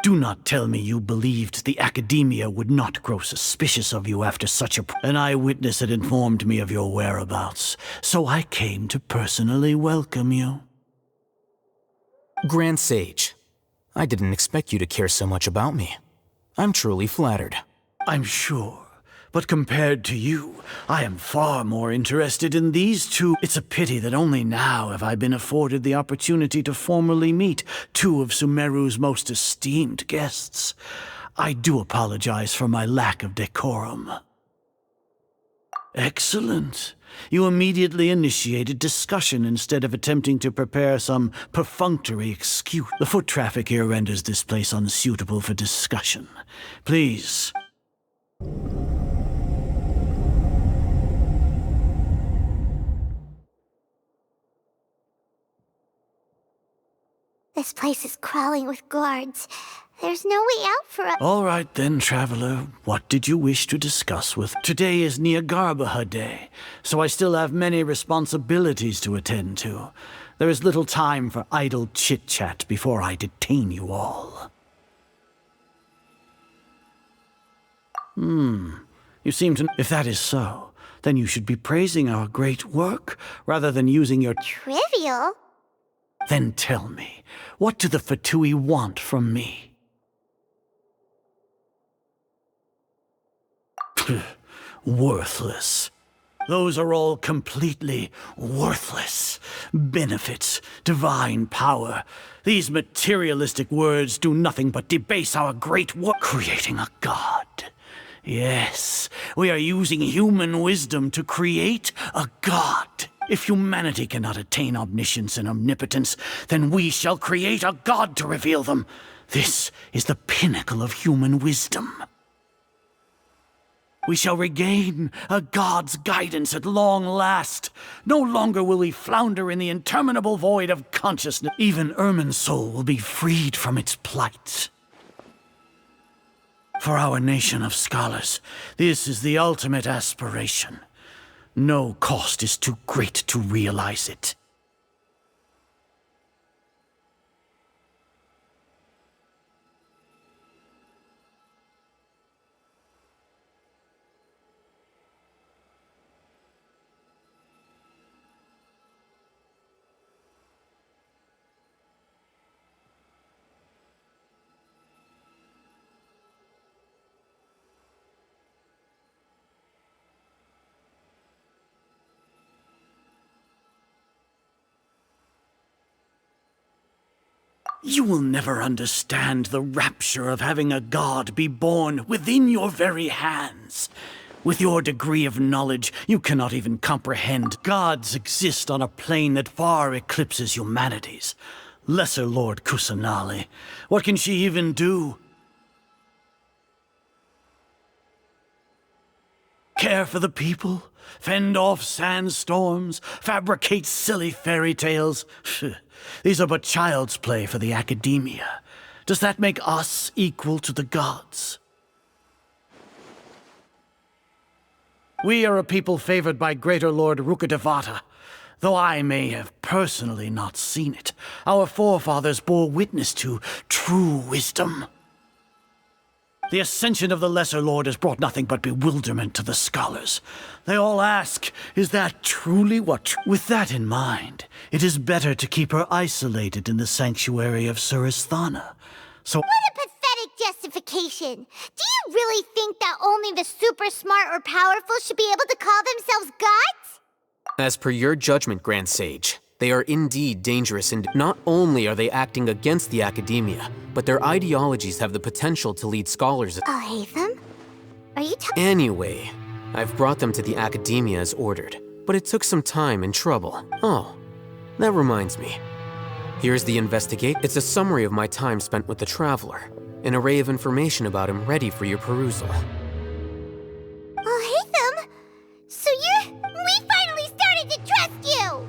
Do not tell me you believed the academia would not grow suspicious of you after such a... An eyewitness had informed me of your whereabouts, so I came to personally welcome you. Grand Sage, I didn't expect you to care so much about me. I'm truly flattered. I'm sure. But compared to you, I am far more interested in these two. It's a pity that only now have I been afforded the opportunity to formally meet two of Sumeru's most esteemed guests. I do apologize for my lack of decorum. Excellent. You immediately initiated discussion instead of attempting to prepare some perfunctory excuse. The foot traffic here renders this place unsuitable for discussion. Please. This place is crawling with guards. There's no way out for us. All right then, traveler. What did you wish to discuss with? Today is Niagarbaha Day, so I still have many responsibilities to attend to. There is little time for idle chit-chat before I detain you all. You seem to... If that is so, then you should be praising our great work, rather than using your... Trivial? Then tell me, what do the Fatui want from me? Worthless. Those are all completely worthless. Benefits, divine power. These materialistic words do nothing but debase our great work. Creating a god. Yes, we are using human wisdom to create a god. If humanity cannot attain omniscience and omnipotence, then we shall create a god to reveal them. This is the pinnacle of human wisdom. We shall regain a god's guidance at long last. No longer will we flounder in the interminable void of consciousness. Even Ermin's soul will be freed from its plight. For our nation of scholars, this is the ultimate aspiration. No cost is too great to realize it. You will never understand the rapture of having a god be born within your very hands. With your degree of knowledge, you cannot even comprehend. Gods exist on a plane that far eclipses humanity's. Lesser Lord Kusanali, what can she even do? Care for the people? Fend off sandstorms? Fabricate silly fairy tales? These are but child's play for the academia. Does that make us equal to the gods? We are a people favored by Greater Lord Rukadevata. Though I may have personally not seen it, our forefathers bore witness to true wisdom. The ascension of the Lesser Lord has brought nothing but bewilderment to the scholars. They all ask, is that truly what... With that in mind, it is better to keep her isolated in the sanctuary of Suristhana. So... What a pathetic justification! Do you really think that only the super smart or powerful should be able to call themselves gods? As per your judgment, Grand Sage, they are indeed dangerous, and not only are they acting against the academia, but their ideologies have the potential to lead scholars... I'll hate them? Are you Anyway, I've brought them to the academia as ordered, but it took some time and trouble. Oh, that reminds me. Here's the investigate. It's a summary of my time spent with the Traveler, an array of information about him ready for your perusal. I'll hate them? So we finally started to trust you!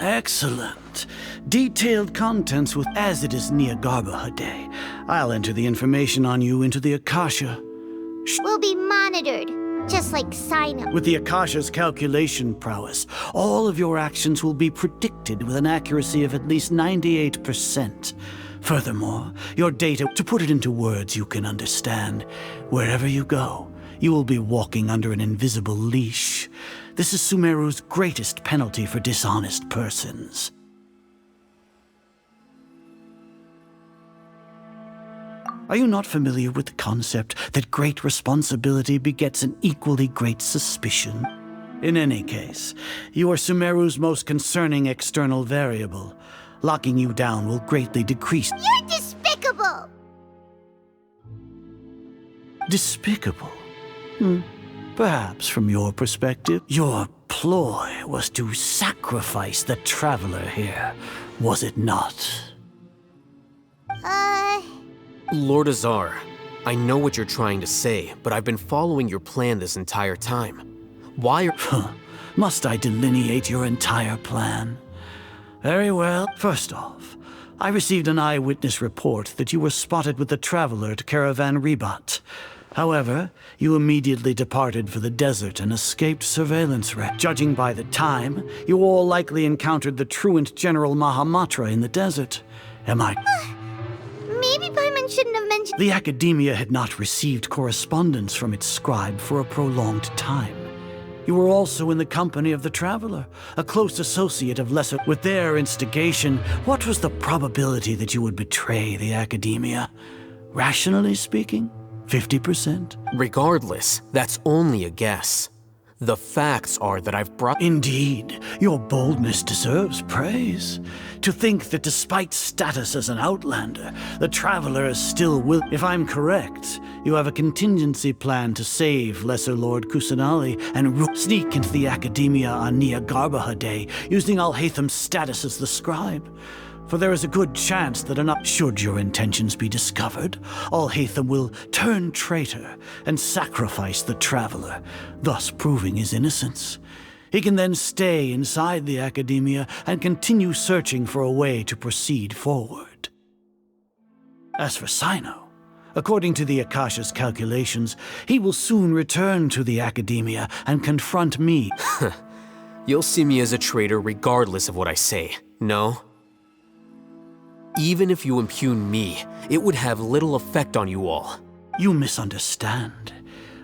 Excellent. Detailed contents with... As it is Niagarbaha Day, I'll enter the information on you into the Akasha. We'll be monitored. just like Sino. With the Akasha's calculation prowess, all of your actions will be predicted with an accuracy of at least 98%. Furthermore, your data, to put it into words you can understand, wherever you go, you will be walking under an invisible leash. This is Sumeru's greatest penalty for dishonest persons. Are you not familiar with the concept that great responsibility begets an equally great suspicion? In any case, you are Sumeru's most concerning external variable. Locking you down will greatly decrease— You're despicable! Despicable? Perhaps from your perspective, your ploy was to sacrifice the traveler here, was it not? Lord Azar, I know what you're trying to say, but I've been following your plan this entire time. Why are— Must I delineate your entire plan? Very well. First off, I received an eyewitness report that you were spotted with the traveler to Caravan Ribat. However, you immediately departed for the desert and escaped surveillance Judging by the time, you all likely encountered the truant General Mahamatra in the desert. Am I— Maybe Paimon shouldn't have mentioned— The Academia had not received correspondence from its scribe for a prolonged time. You were also in the company of the Traveler, a close associate of Lesser. With their instigation, what was the probability that you would betray the Academia? Rationally speaking, 50%? Regardless, that's only a guess. The facts are that I've brought— Indeed, your boldness deserves praise. To think that despite status as an outlander, the Traveler is still If I'm correct, you have a contingency plan to save Lesser Lord Kusanali and sneak into the Academia on Nia Garbaha Day, using Alhaitham's status as the scribe. For there is a good chance that should your intentions be discovered, Alhaitham will turn traitor and sacrifice the Traveler, thus proving his innocence. He can then stay inside the Academia and continue searching for a way to proceed forward. As for Sino, according to the Akasha's calculations, he will soon return to the Academia and confront me. You'll see me as a traitor regardless of what I say, no? Even if you impugn me, it would have little effect on you all. You misunderstand.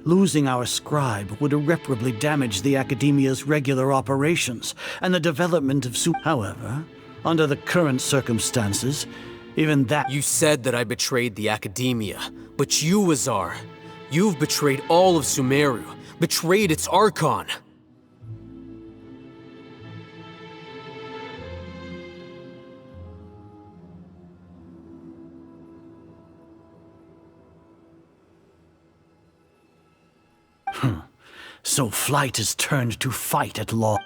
Losing our scribe would irreparably damage the Academia's regular operations and the development of However, under the current circumstances, even that— You said that I betrayed the Academia, but you, Azar, you've betrayed all of Sumeru, betrayed its Archon. So flight is turned to fight at law.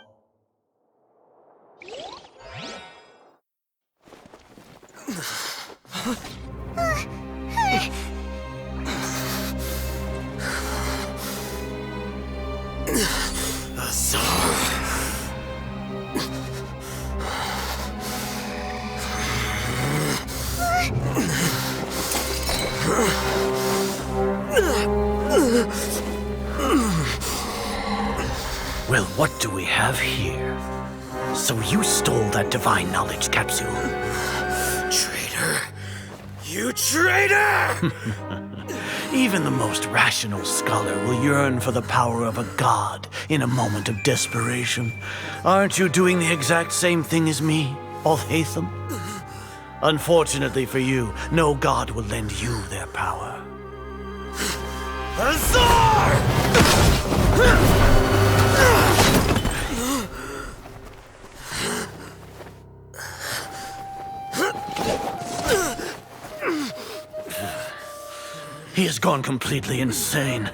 Well, what do we have here? So you stole that divine knowledge capsule. Traitor! You traitor! Even the most rational scholar will yearn for the power of a god in a moment of desperation. Aren't you doing the exact same thing as me, Alhaitham? Unfortunately for you, no god will lend you their power. Azar! He has gone completely insane.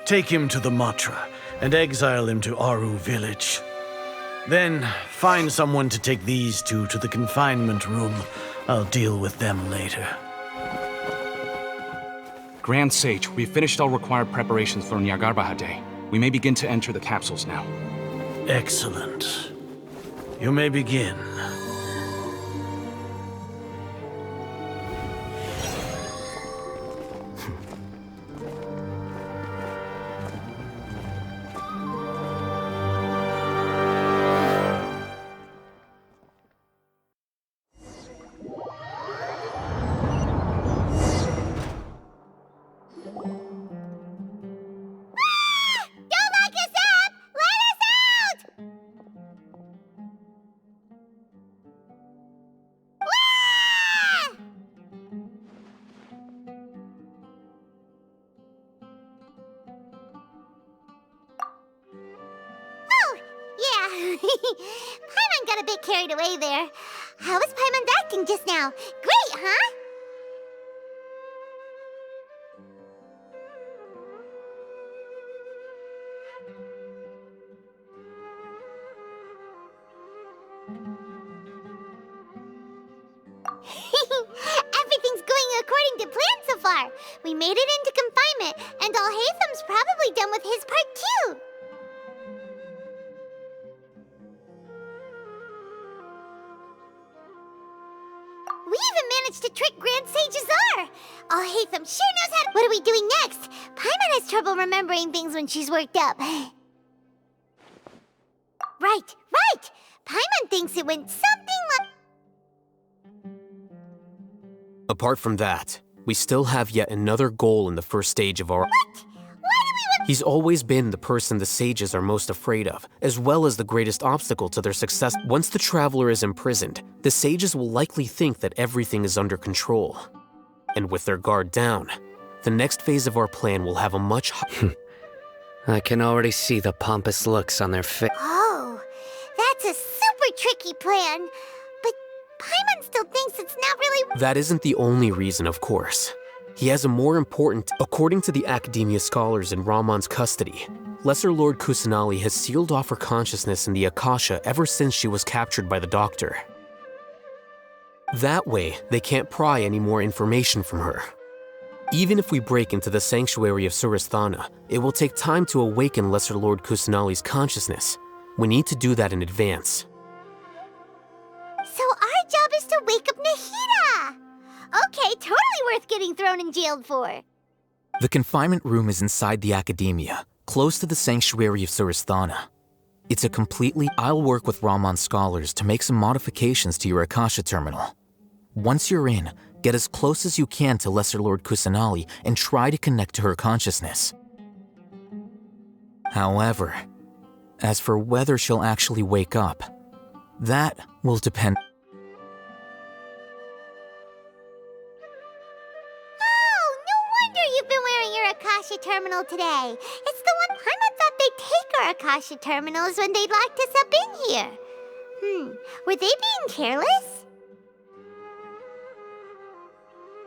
Take him to the Matra and exile him to Aru village. Then find someone to take these two to the confinement room. I'll deal with them later. Grand Sage, we've finished all required preparations for Nyagarbahade. We may begin to enter the capsules now. Excellent. You may begin. Don't lock us up! Let us out! Ah! Oh, yeah. Paimon got a bit carried away there. How was Paimon's acting just now? Great, huh? Everything's going according to plan so far. We made it into confinement, and Alhatham's probably done with his part too. We even managed to trick Grand Sage Azar. Alhatham sure knows how to— What are we doing next? Paimon has trouble remembering things when she's worked up. Right. Paimon thinks it went something like— Apart from that, we still have yet another goal in the first stage of our— What? Why do we want— He's always been the person the sages are most afraid of, as well as the greatest obstacle to their success. Once the traveler is imprisoned, the sages will likely think that everything is under control. And with their guard down, the next phase of our plan will have a much I can already see the pompous looks on their face. Oh, that's a super tricky plan. But Paimon still thinks it's not really— That isn't the only reason, of course. He has a more important— According to the Academia scholars in Ramon's custody, Lesser Lord Kusanali has sealed off her consciousness in the Akasha ever since she was captured by the Doctor. That way, they can't pry any more information from her. Even if we break into the sanctuary of Surasthana, it will take time to awaken Lesser Lord Kusanali's consciousness. We need to do that in advance. So our job is to wake up Nahida! Okay, totally worth getting thrown and jailed for. The confinement room is inside the Academia, close to the sanctuary of Surasthana. It's a completely— I'll work with Ramon's scholars to make some modifications to your Akasha terminal. Once you're in, get as close as you can to Lesser Lord Kusanali and try to connect to her consciousness. However, as for whether she'll actually wake up, that will depend— Oh, no wonder you've been wearing your Akasha terminal today. It's the one— Paimon thought they'd take our Akasha terminals when they locked us up in here. Were they being careless?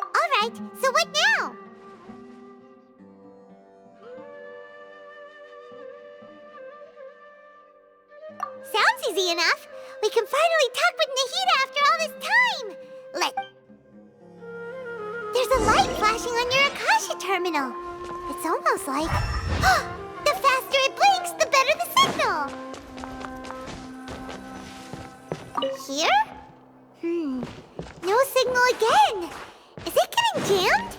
Alright, so what now? Sounds easy enough. We can finally talk with Nahida after all this time. There's a light flashing on your Akasha terminal. It's almost like— the faster it blinks, the better the signal. Here? No signal again. Is it getting jammed?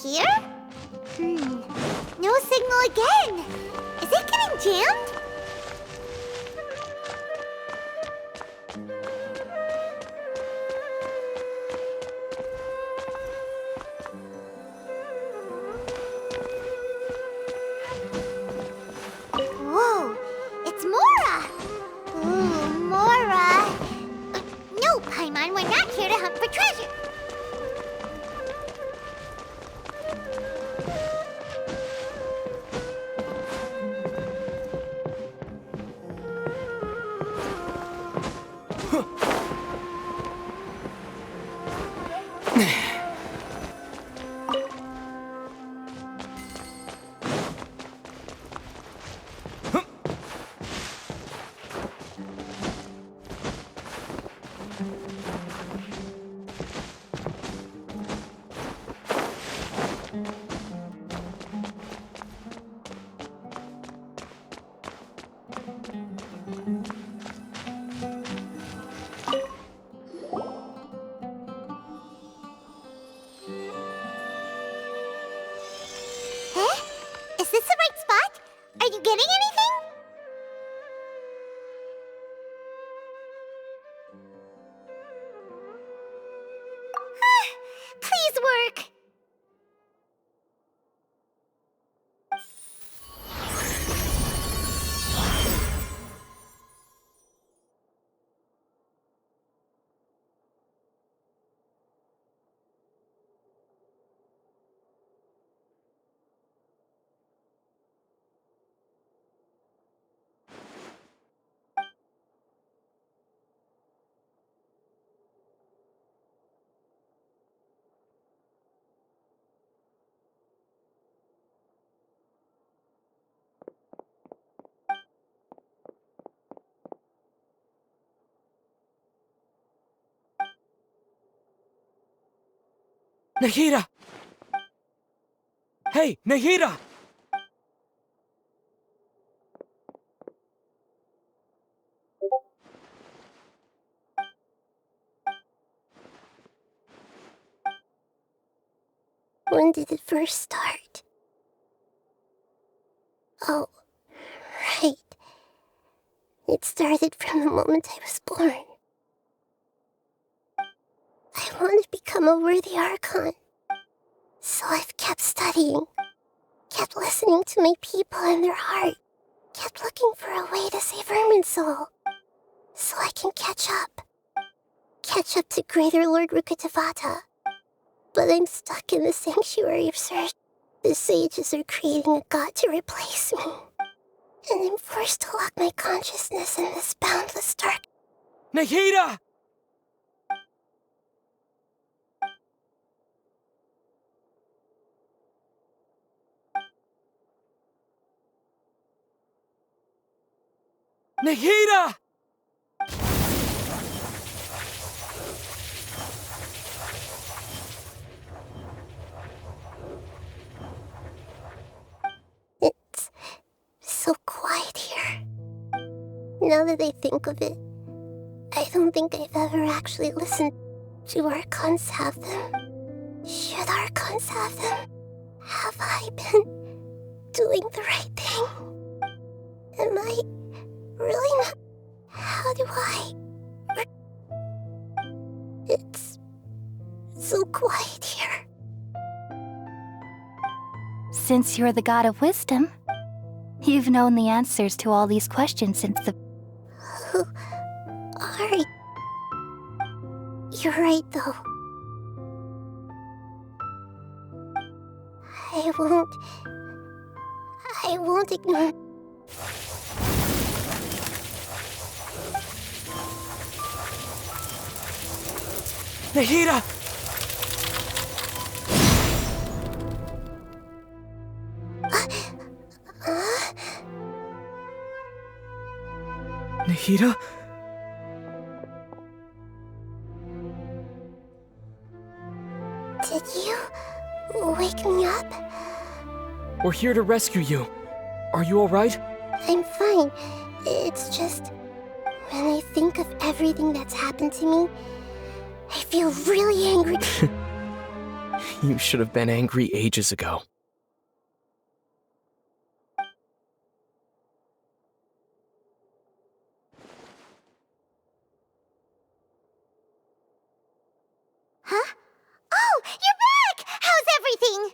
Here? No signal again. Is it getting jammed? Whoa, it's Mora! Ooh, Mora! No, Paimon, we're not here to hunt for treasure. you getting anything? Please work. Nahida! Hey, Nahida! When did it first start? Oh, right. It started from the moment I was born. I want to become a worthy Archon. So I've kept studying, kept listening to my people and their heart, kept looking for a way to save Irminsul, so I can catch up. Catch up to Greater Lord Rukkhadevata. But I'm stuck in the Sanctuary of Surge. The sages are creating a god to replace me. And I'm forced to lock my consciousness in this boundless dark. Nahida! Nahida! It's so quiet here. Now that I think of it, I don't think I've ever actually listened. Do Archons have them? Should Archons have them? Have I been doing the right thing? Am I really not? How do I? It's so quiet here. Since you're the god of wisdom, you've known the answers to all these questions since the... Who are you? You're right, though. I won't ignore... Nahida! Nahida? Did you wake me up? We're here to rescue you. Are you alright? I'm fine. It's just... when I think of everything that's happened to me, I feel really angry. You should have been angry ages ago. Huh? Oh, you're back! How's everything?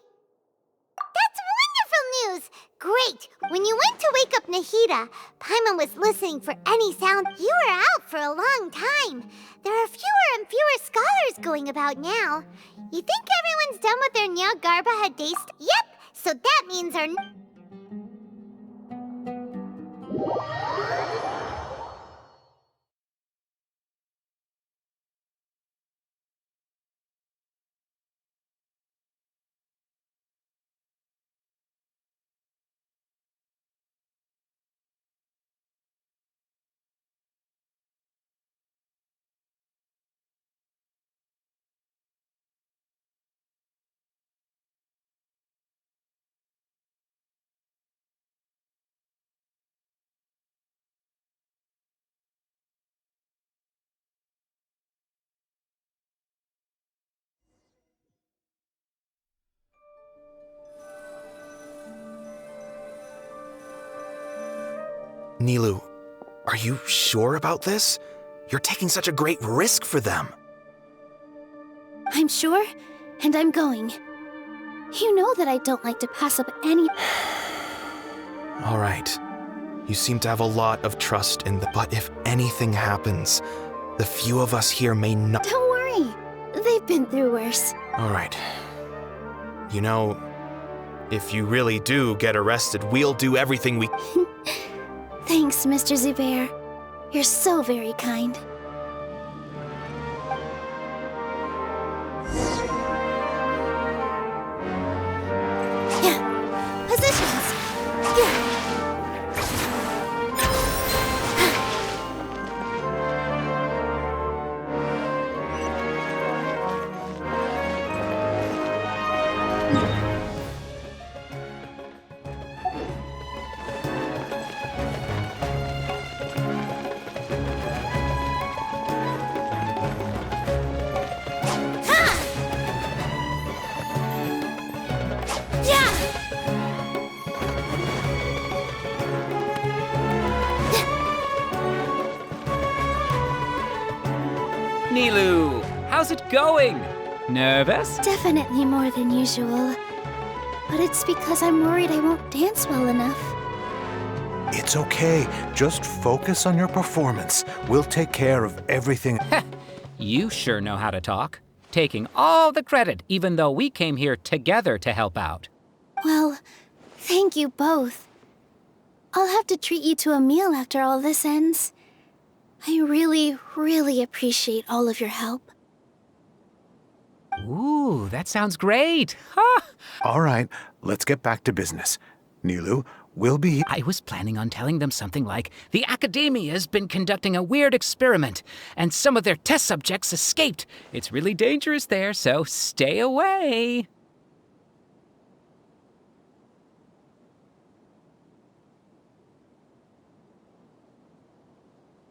That's wonderful news! Great! When you went to wake up Nahida, Paimon was listening for any sound. You were out for a long time. There are fewer and fewer scholars going about now. You think everyone's done with their Nya Garba Hadaste? Yep! So that means our... Nilu, are you sure about this? You're taking such a great risk for them. I'm sure, and I'm going. You know that I don't like to pass up any... All right. You seem to have a lot of trust in the... But if anything happens, the few of us here may not... Don't worry. They've been through worse. All right. You know, if you really do get arrested, we'll do everything we... Thanks, Mr. Zubair. You're so very kind. Yeah. Positions. Yeah. Nilu, how's it going? Nervous? Definitely more than usual. But it's because I'm worried I won't dance well enough. It's okay. Just focus on your performance. We'll take care of everything. You sure know how to talk. Taking all the credit, even though we came here together to help out. Well, thank you both. I'll have to treat you to a meal after all this ends. I really, really appreciate all of your help. Ooh, that sounds great. Huh? All right, let's get back to business. Nilu, we'll be... I was planning on telling them something like, the Academia's been conducting a weird experiment, and some of their test subjects escaped. It's really dangerous there, so stay away.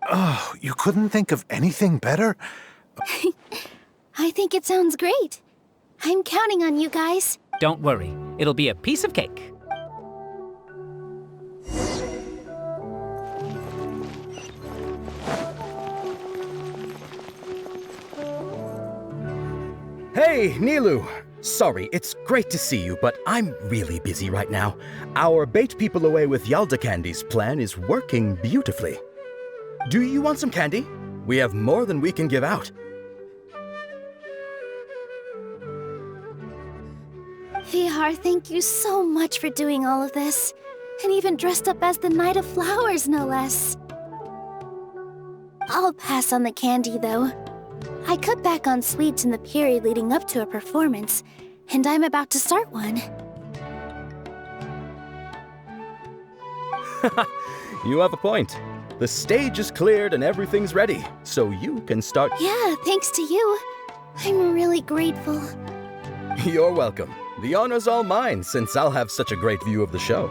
Oh, you couldn't think of anything better? I think it sounds great. I'm counting on you guys. Don't worry, it'll be a piece of cake. Hey, Nilu! Sorry, it's great to see you, but I'm really busy right now. Our Bait People Away with Yalda Candies plan is working beautifully. Do you want some candy? We have more than we can give out. Vihar, thank you so much for doing all of this. And even dressed up as the Knight of Flowers, no less. I'll pass on the candy, though. I cut back on sweets in the period leading up to a performance, and I'm about to start one. You have a point. The stage is cleared and everything's ready, so you can start. Yeah, thanks to you. I'm really grateful. You're welcome. The honor's all mine, since I'll have such a great view of the show.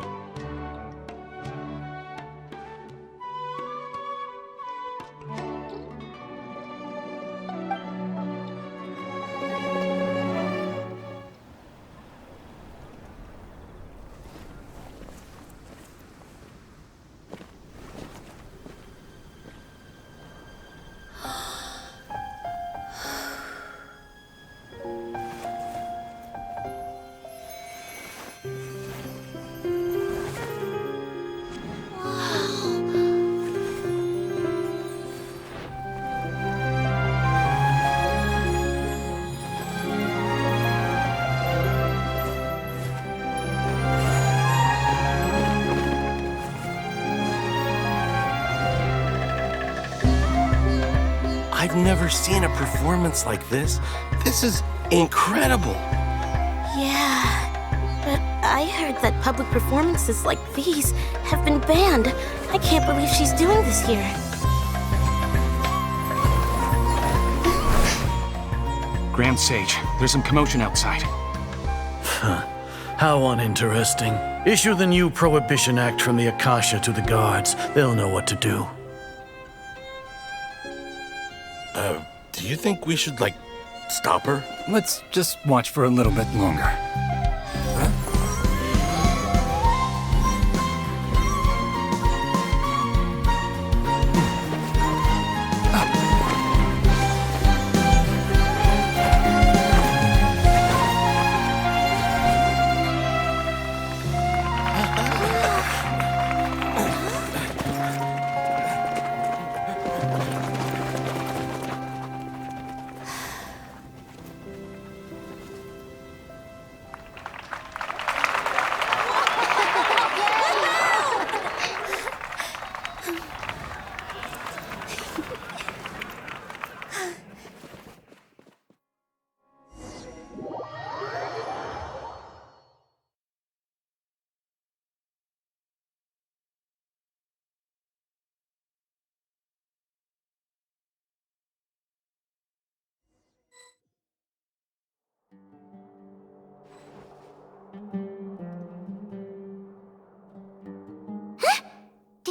I've never seen a performance like this. This is incredible. Yeah, but I heard that public performances like these have been banned. I can't believe she's doing this here. Grand Sage, there's some commotion outside. How uninteresting. Issue the new Prohibition Act from the Akasha to the guards. They'll know what to do. Do you think we should, stop her? Let's just watch for a little bit longer.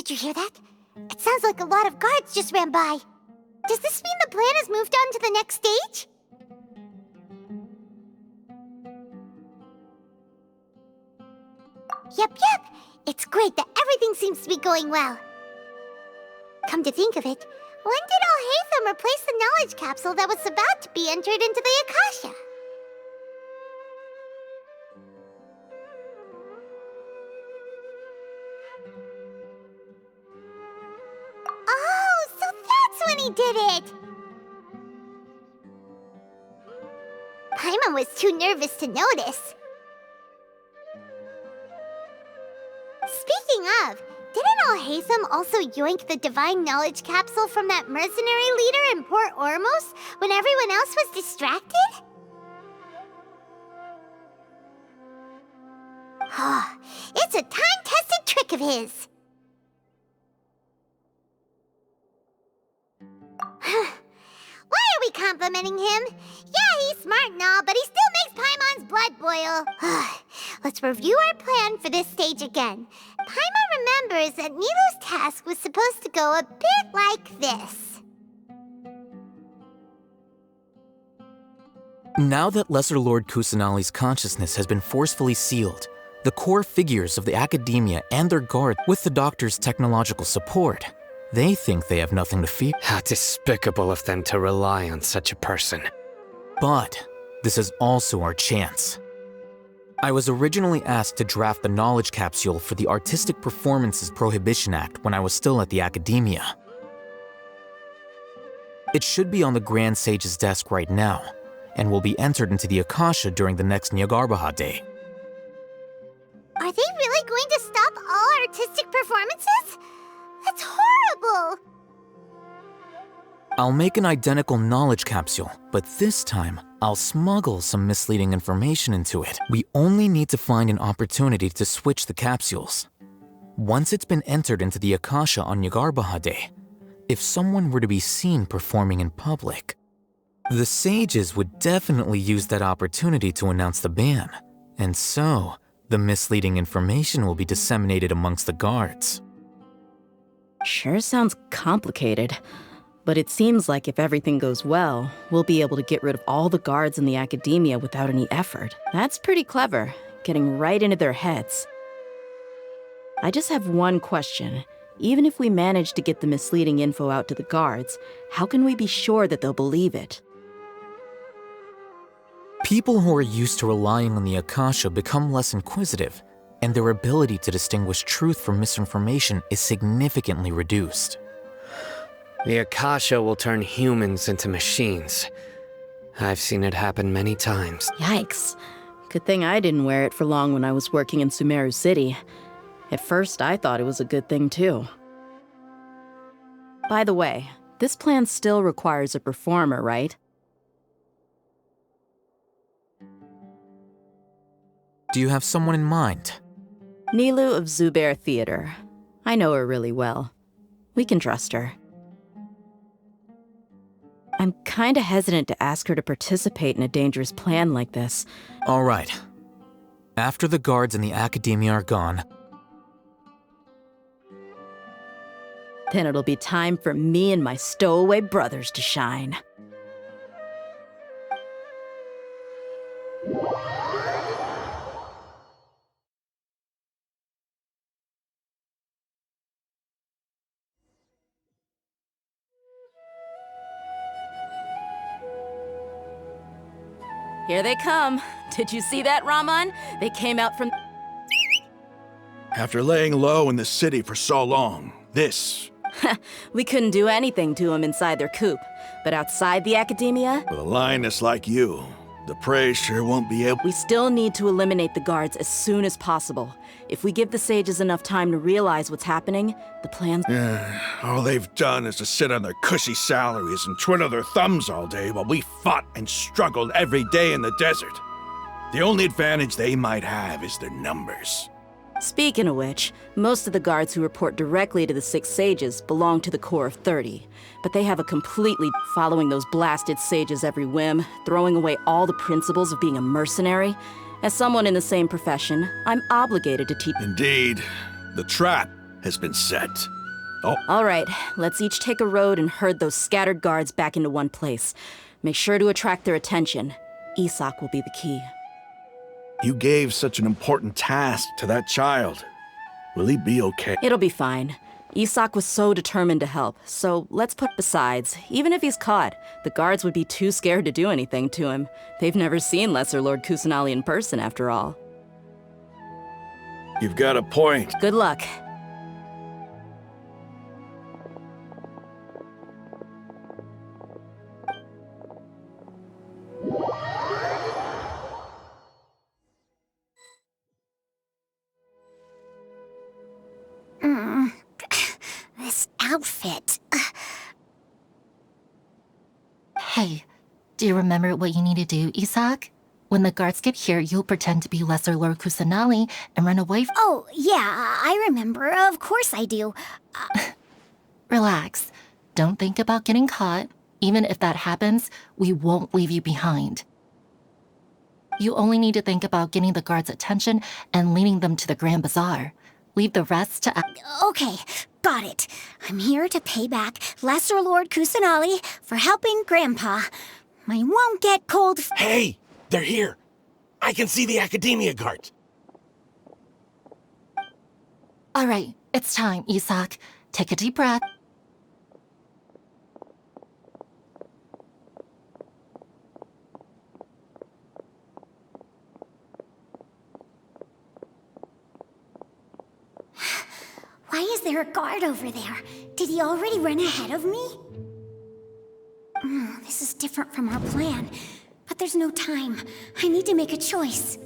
Did you hear that? It sounds like a lot of guards just ran by. Does this mean the plan has moved on to the next stage? Yep. It's great that everything seems to be going well. Come to think of it, when did Al-Haytham replace the knowledge capsule that was about to be entered into the Akasha? Oh, so that's when he did it! Paimon was too nervous to notice. Speaking of, didn't Al-Haytham also yoink the divine knowledge capsule from that mercenary leader in Port Ormos when everyone else was distracted? It's a time-tested trick of his. Why are we complimenting him? Yeah, he's smart and all, but he still makes Paimon's blood boil. Let's review our plan for this stage again. Paimon remembers that Nilou's task was supposed to go a bit like this. Now that Lesser Lord Kusanali's consciousness has been forcefully sealed, the core figures of the academia and their guard, with the doctor's technological support, they think they have nothing to fear. How despicable of them to rely on such a person. But this is also our chance. I was originally asked to draft the knowledge capsule for the Artistic Performances Prohibition Act when I was still at the academia. It should be on the Grand Sage's desk right now, and will be entered into the Akasha during the next Nyargarbaha Day. Are they really going to stop all artistic performances? That's horrible! I'll make an identical knowledge capsule, but this time, I'll smuggle some misleading information into it. We only need to find an opportunity to switch the capsules. Once it's been entered into the Akasha on Nyargarbaha Day, if someone were to be seen performing in public, the sages would definitely use that opportunity to announce the ban, and so the misleading information will be disseminated amongst the guards. Sure sounds complicated, but it seems like if everything goes well, we'll be able to get rid of all the guards in the academia without any effort. That's pretty clever, getting right into their heads. I just have one question. Even if we manage to get the misleading info out to the guards, how can we be sure that they'll believe it? People who are used to relying on the Akasha become less inquisitive, and their ability to distinguish truth from misinformation is significantly reduced. The Akasha will turn humans into machines. I've seen it happen many times. Yikes. Good thing I didn't wear it for long when I was working in Sumeru City. At first, I thought it was a good thing too. By the way, this plan still requires a performer, right? Do you have someone in mind? Nilou of Zubair Theater. I know her really well. We can trust her. I'm kinda hesitant to ask her to participate in a dangerous plan like this. All right. After the guards and the academia are gone, then it'll be time for me and my stowaway brothers to shine. Here they come. Did you see that, Raman? They came out from... After laying low in the city for so long, this... We couldn't do anything to them inside their coop. But outside the academia... With a lioness like you, the prey sure won't be able... We still need to eliminate the guards as soon as possible. If we give the sages enough time to realize what's happening, the plan's... all they've done is to sit on their cushy salaries and twiddle their thumbs all day while we fought and struggled every day in the desert. The only advantage they might have is their numbers. Speaking of which, most of the guards who report directly to the 6 sages belong to the core of 30. But they have a completely following those blasted sages every whim, throwing away all the principles of being a mercenary. As someone in the same profession, I'm obligated to teach... Indeed. The trap has been set. All right, let's each take a road and herd those scattered guards back into one place. Make sure to attract their attention. Isak will be the key. You gave such an important task to that child. Will he be okay? It'll be fine. Isak was so determined to help, so let's put besides, even if he's caught, the guards would be too scared to do anything to him. They've never seen Lesser Lord Kusanali in person, after all. You've got a point. Good luck. This outfit. Hey, do you remember what you need to do, Isak? When the guards get here, you'll pretend to be Lesser Lord Kusanali and run away. Oh, yeah, I remember. Of course I do. Relax. Don't think about getting caught. Even if that happens, we won't leave you behind. You only need to think about getting the guards' attention and leading them to the Grand Bazaar. Leave the rest to... Okay, got it. I'm here to pay back Lesser Lord Kusanali for helping Grandpa. I won't get cold... Hey! They're here! I can see the Academia guards! All right, it's time, Isak. Take a deep breath. Why is there a guard over there? Did he already run ahead of me? This is different from our plan, but there's no time. I need to make a choice.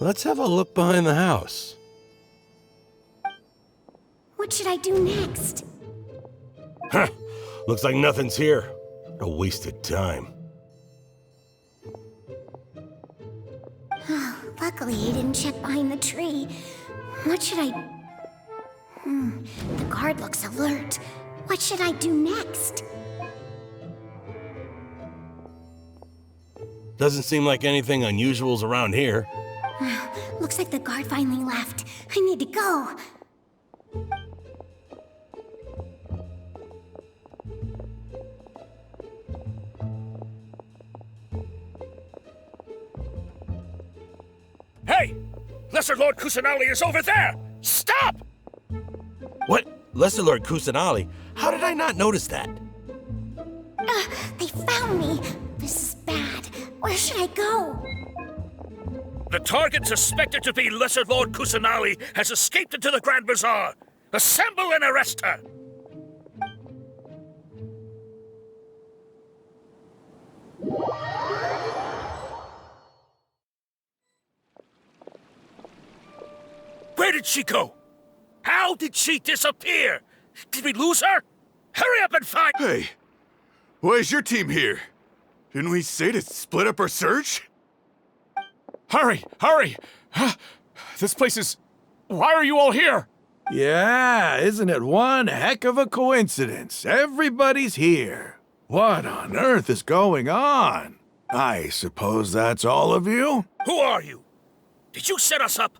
Let's have a look behind the house. What should I do next? Huh. Looks like nothing's here. A wasted time. Luckily, he didn't check behind the tree. What should I... The guard looks alert. What should I do next? Doesn't seem like anything unusual's around here. Looks like the guard finally left. I need to go. Hey! Lesser Lord Kusanali is over there! Stop! What? Lesser Lord Kusanali? How did I not notice that? They found me. This is bad. Where should I go? The target suspected to be Lesser Lord Kusanali has escaped into the Grand Bazaar. Assemble and arrest her! Where did she go? How did she disappear? Did we lose her? Hurry up and find— Hey, why is your team here? Didn't we say to split up our search? Hurry! Hurry! This place is... Why are you all here? Yeah, isn't it one heck of a coincidence? Everybody's here. What on earth is going on? I suppose that's all of you? Who are you? Did you set us up?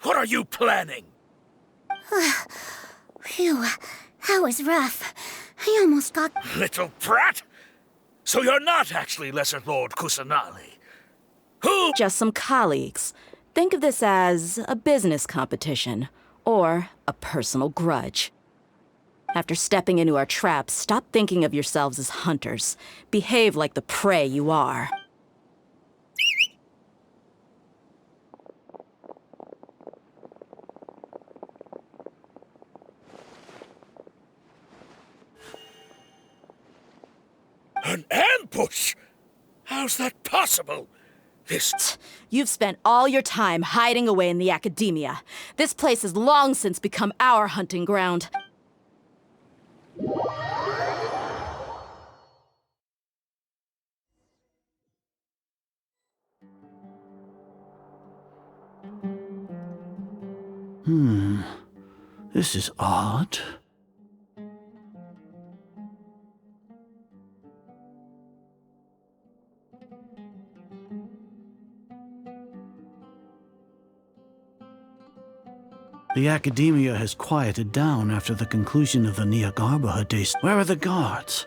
What are you planning? Phew, that was rough. I almost got... Little brat! So you're not actually Lesser Lord Kusanali. Who? Just some colleagues. Think of this as a business competition, or a personal grudge. After stepping into our trap, stop thinking of yourselves as hunters. Behave like the prey you are. An ambush? How's that possible? You've spent all your time hiding away in the Academia. This place has long since become our hunting ground. This is odd. The academia has quieted down after the conclusion of the Niagarbha days. Where are the guards?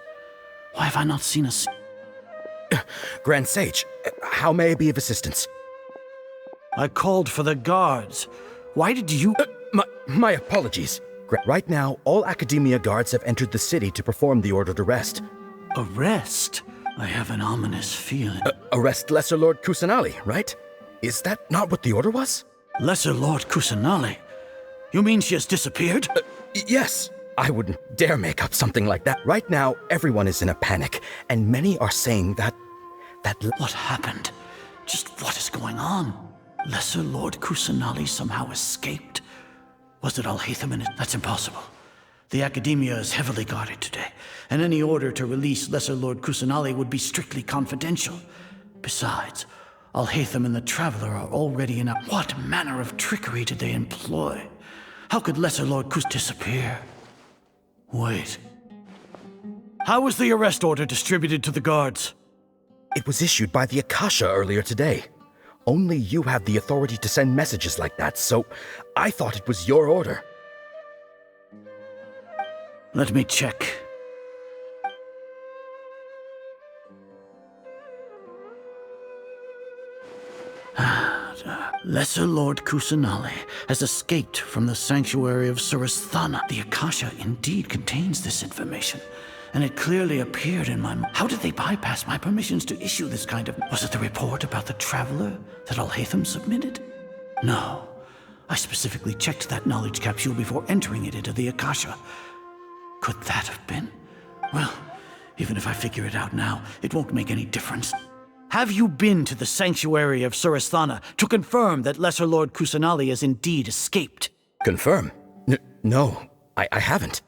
Why have I not seen a... Grand Sage, how may I be of assistance? I called for the guards. Why did you... My apologies. Right now, all Academia guards have entered the city to perform the ordered arrest. Arrest? I have an ominous feeling. Arrest Lesser Lord Kusanali, right? Is that not what the order was? Lesser Lord Kusanali? You mean she has disappeared? Yes. I wouldn't dare make up something like that. Right now, everyone is in a panic, and many are saying that... What happened? Just what is going on? Lesser Lord Kusanali somehow escaped? Was it Alhaitham in it? That's impossible. The Academia is heavily guarded today, and any order to release Lesser Lord Kusanali would be strictly confidential. Besides, Alhaitham and the Traveler are already in a... What manner of trickery did they employ? How could Lesser Lord Kus disappear? Wait. How was the arrest order distributed to the guards? It was issued by the Akasha earlier today. Only you have the authority to send messages like that, so I thought it was your order. Let me check. Lesser Lord Kusanali has escaped from the sanctuary of Surasthana. The Akasha indeed contains this information, and it clearly appeared in my... How did they bypass my permissions to issue this kind of... Was it the report about the Traveler that Alhaitham submitted? No. I specifically checked that knowledge capsule before entering it into the Akasha. Could that have been? Well, even if I figure it out now, it won't make any difference. Have you been to the sanctuary of Surasthana to confirm that Lesser Lord Kusanali has indeed escaped? Confirm? No, I haven't.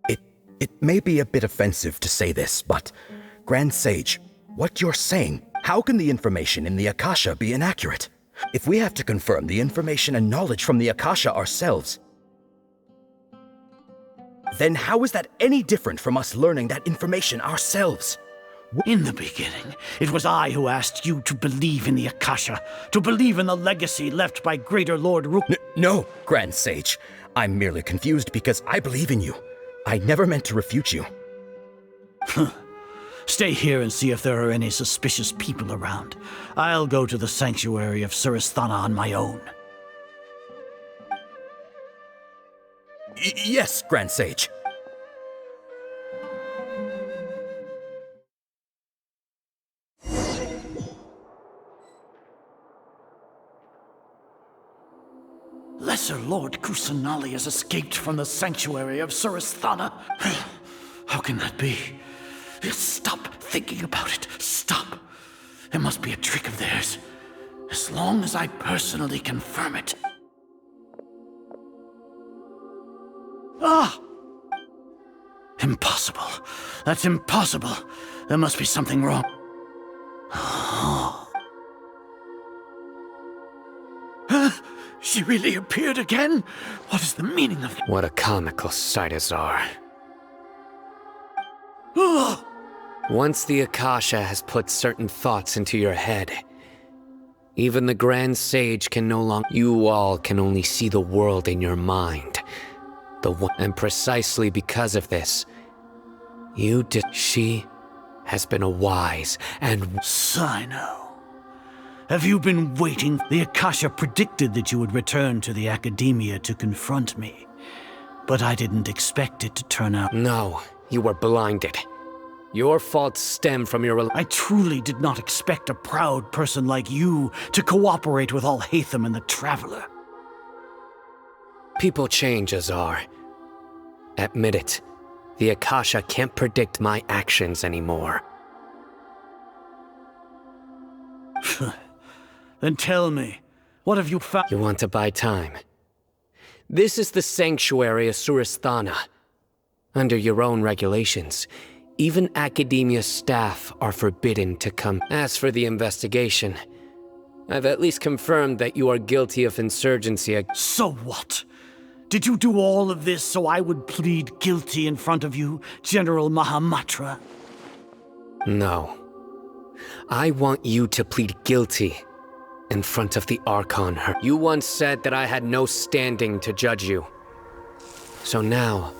It may be a bit offensive to say this, but Grand Sage, what you're saying, how can the information in the Akasha be inaccurate? If we have to confirm the information and knowledge from the Akasha ourselves, then how is that any different from us learning that information ourselves? In the beginning, it was I who asked you to believe in the Akasha, to believe in the legacy left by Greater Lord Rook. No, Grand Sage. I'm merely confused because I believe in you. I never meant to refute you. Stay here and see if there are any suspicious people around. I'll go to the sanctuary of Surasthana on my own. Yes, Grand Sage. Lesser Lord Kusanali has escaped from the sanctuary of Surasthana. How can that be? Stop thinking about it. Stop. It must be a trick of theirs. As long as I personally confirm it. Ah! Impossible. That's impossible. There must be something wrong. She really appeared again? What is the meaning of... What a comical sight, Azar. Once the Akasha has put certain thoughts into your head, even the Grand Sage can no longer... You all can only see the world in your mind. And precisely because of this, she has been a wise and... Sino. Have you been waiting? The Akasha predicted that you would return to the Academia to confront me. But I didn't expect it to turn out... No, you were blinded. Your faults stem from your... I truly did not expect a proud person like you to cooperate with Alhaitham and the Traveler. People change, Azar. Admit it. The Akasha can't predict my actions anymore. Then tell me, what have you found? You want to buy time? This is the sanctuary of Surasthana. Under your own regulations, even Academia staff are forbidden to come. As for the investigation, I've at least confirmed that you are guilty of insurgency. So what? Did you do all of this so I would plead guilty in front of you, General Mahamatra? No. I want you to plead guilty in front of the Archon. You once said that I had no standing to judge you. So now,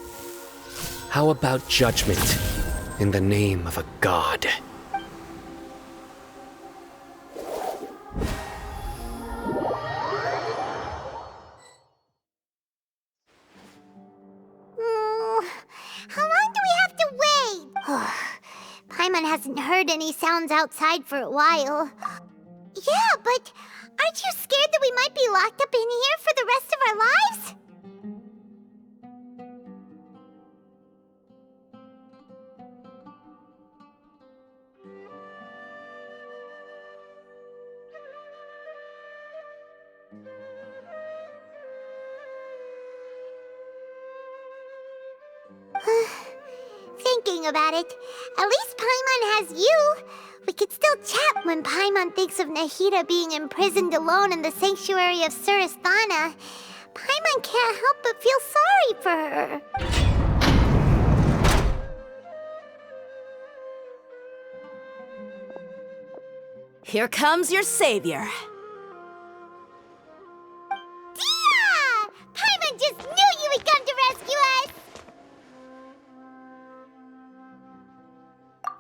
how about judgment in the name of a god? How long do we have to wait? Paimon hasn't heard any sounds outside for a while. Yeah, but aren't you scared that we might be locked up in here for the rest of our lives? Thinking about it, at least Paimon has you. We could still chat when Paimon thinks of Nahida being imprisoned alone in the sanctuary of Surasthana. Paimon can't help but feel sorry for her. Here comes your savior. Dia! Paimon just knew you would come to rescue us!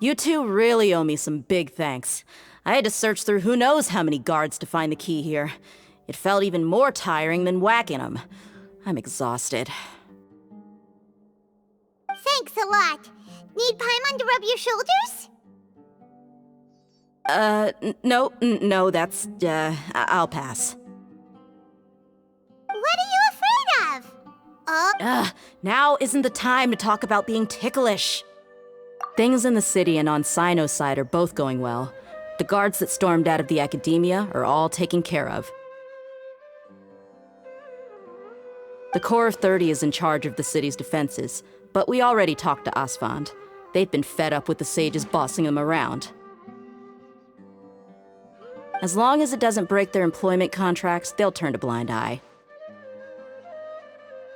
You two really owe me some big thanks. I had to search through who knows how many guards to find the key here. It felt even more tiring than whacking them. I'm exhausted. Thanks a lot. Need Paimon to rub your shoulders? No, that's, I'll pass. What are you afraid of? Now isn't the time to talk about being ticklish. Things in the city and on Sino's side are both going well. The guards that stormed out of the academia are all taken care of. The Corps of 30 is in charge of the city's defenses, but we already talked to Asfand. They've been fed up with the sages bossing them around. As long as it doesn't break their employment contracts, they'll turn a blind eye.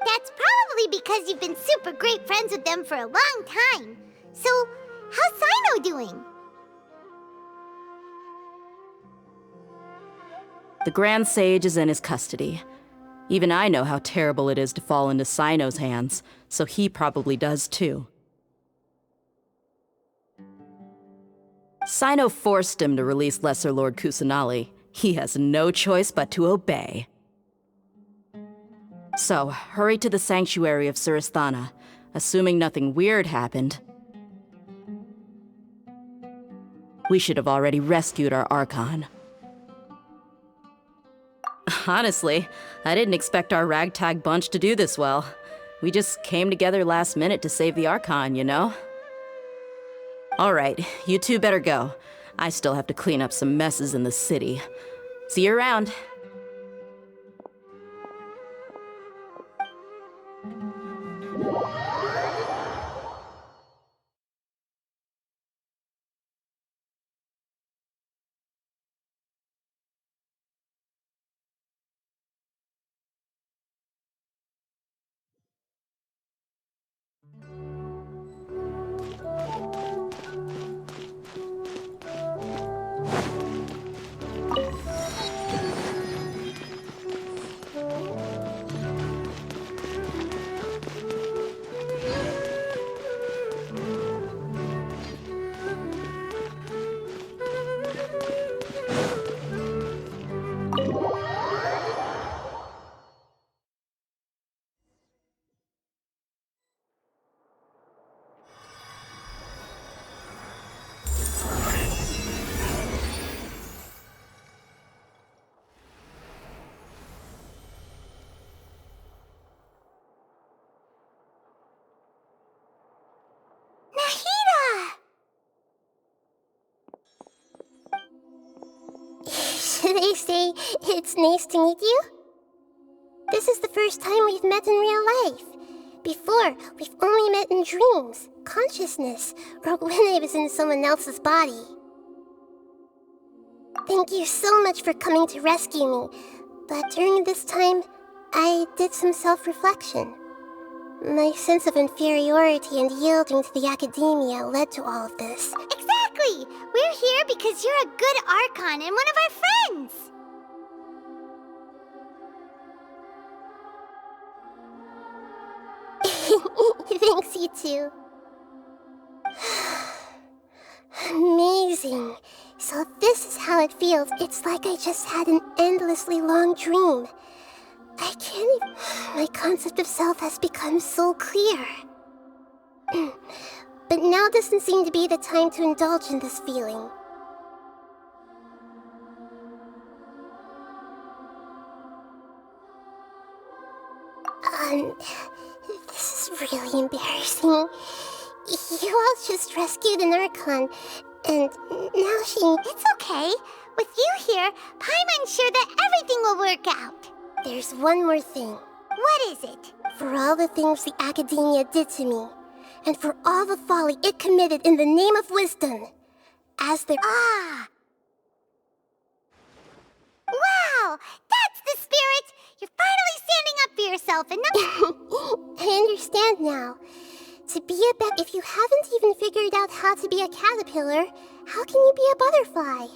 That's probably because you've been super great friends with them for a long time. So, how's Sino doing? The Grand Sage is in his custody. Even I know how terrible it is to fall into Sino's hands, so he probably does too. Sino forced him to release Lesser Lord Kusanali. He has no choice but to obey. So, hurry to the sanctuary of Surasthana, assuming nothing weird happened. We should have already rescued our Archon. Honestly, I didn't expect our ragtag bunch to do this well. We just came together last minute to save the Archon, you know? Alright, you two better go. I still have to clean up some messes in the city. See you around. They say it's nice to meet you. This is the first time we've met in real life. Before, we've only met in dreams, consciousness, or when I was in someone else's body. Thank you so much for coming to rescue me. But during this time, I did some self-reflection. My sense of inferiority and yielding to the academia led to all of this. Exactly! We're here because you're a good Archon and one of our friends! Thanks, you too. Amazing. So this is how it feels. It's like I just had an endlessly long dream. I can't even... My concept of self has become so clear. But now doesn't seem to be the time to indulge in this feeling. This is really embarrassing. You all just rescued an Archon, and now she... It's okay. With you here, Paimon's sure that everything will work out. There's one more thing. What is it? For all the things the academia did to me, and for all the folly it committed in the name of wisdom, as their... Ah! Wow! That's the spirit! You're finally standing up for yourself and not... I understand now. To be a bat, if you haven't even figured out how to be a caterpillar, how can you be a butterfly?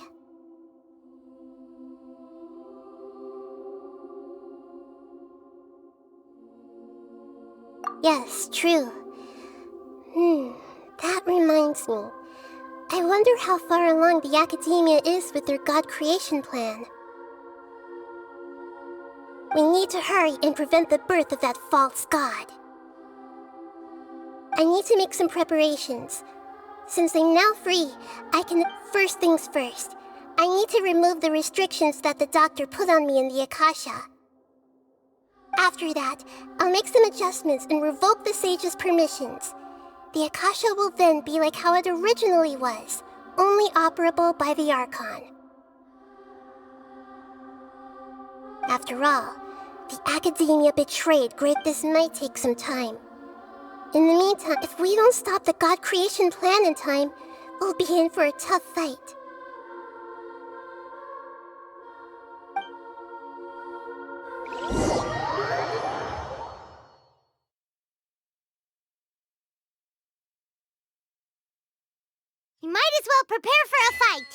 Yes, true. That reminds me. I wonder how far along the academia is with their god creation plan. We need to hurry and prevent the birth of that false god. I need to make some preparations. Since I'm now free, I can... First things first. I need to remove the restrictions that the doctor put on me in the Akasha. After that, I'll make some adjustments and revoke the sage's permissions. The Akasha will then be like how it originally was, only operable by the Archon. After all, the academia betrayed. This might take some time. In the meantime, if we don't stop the god creation plan in time, we'll be in for a tough fight. You might as well prepare for a fight.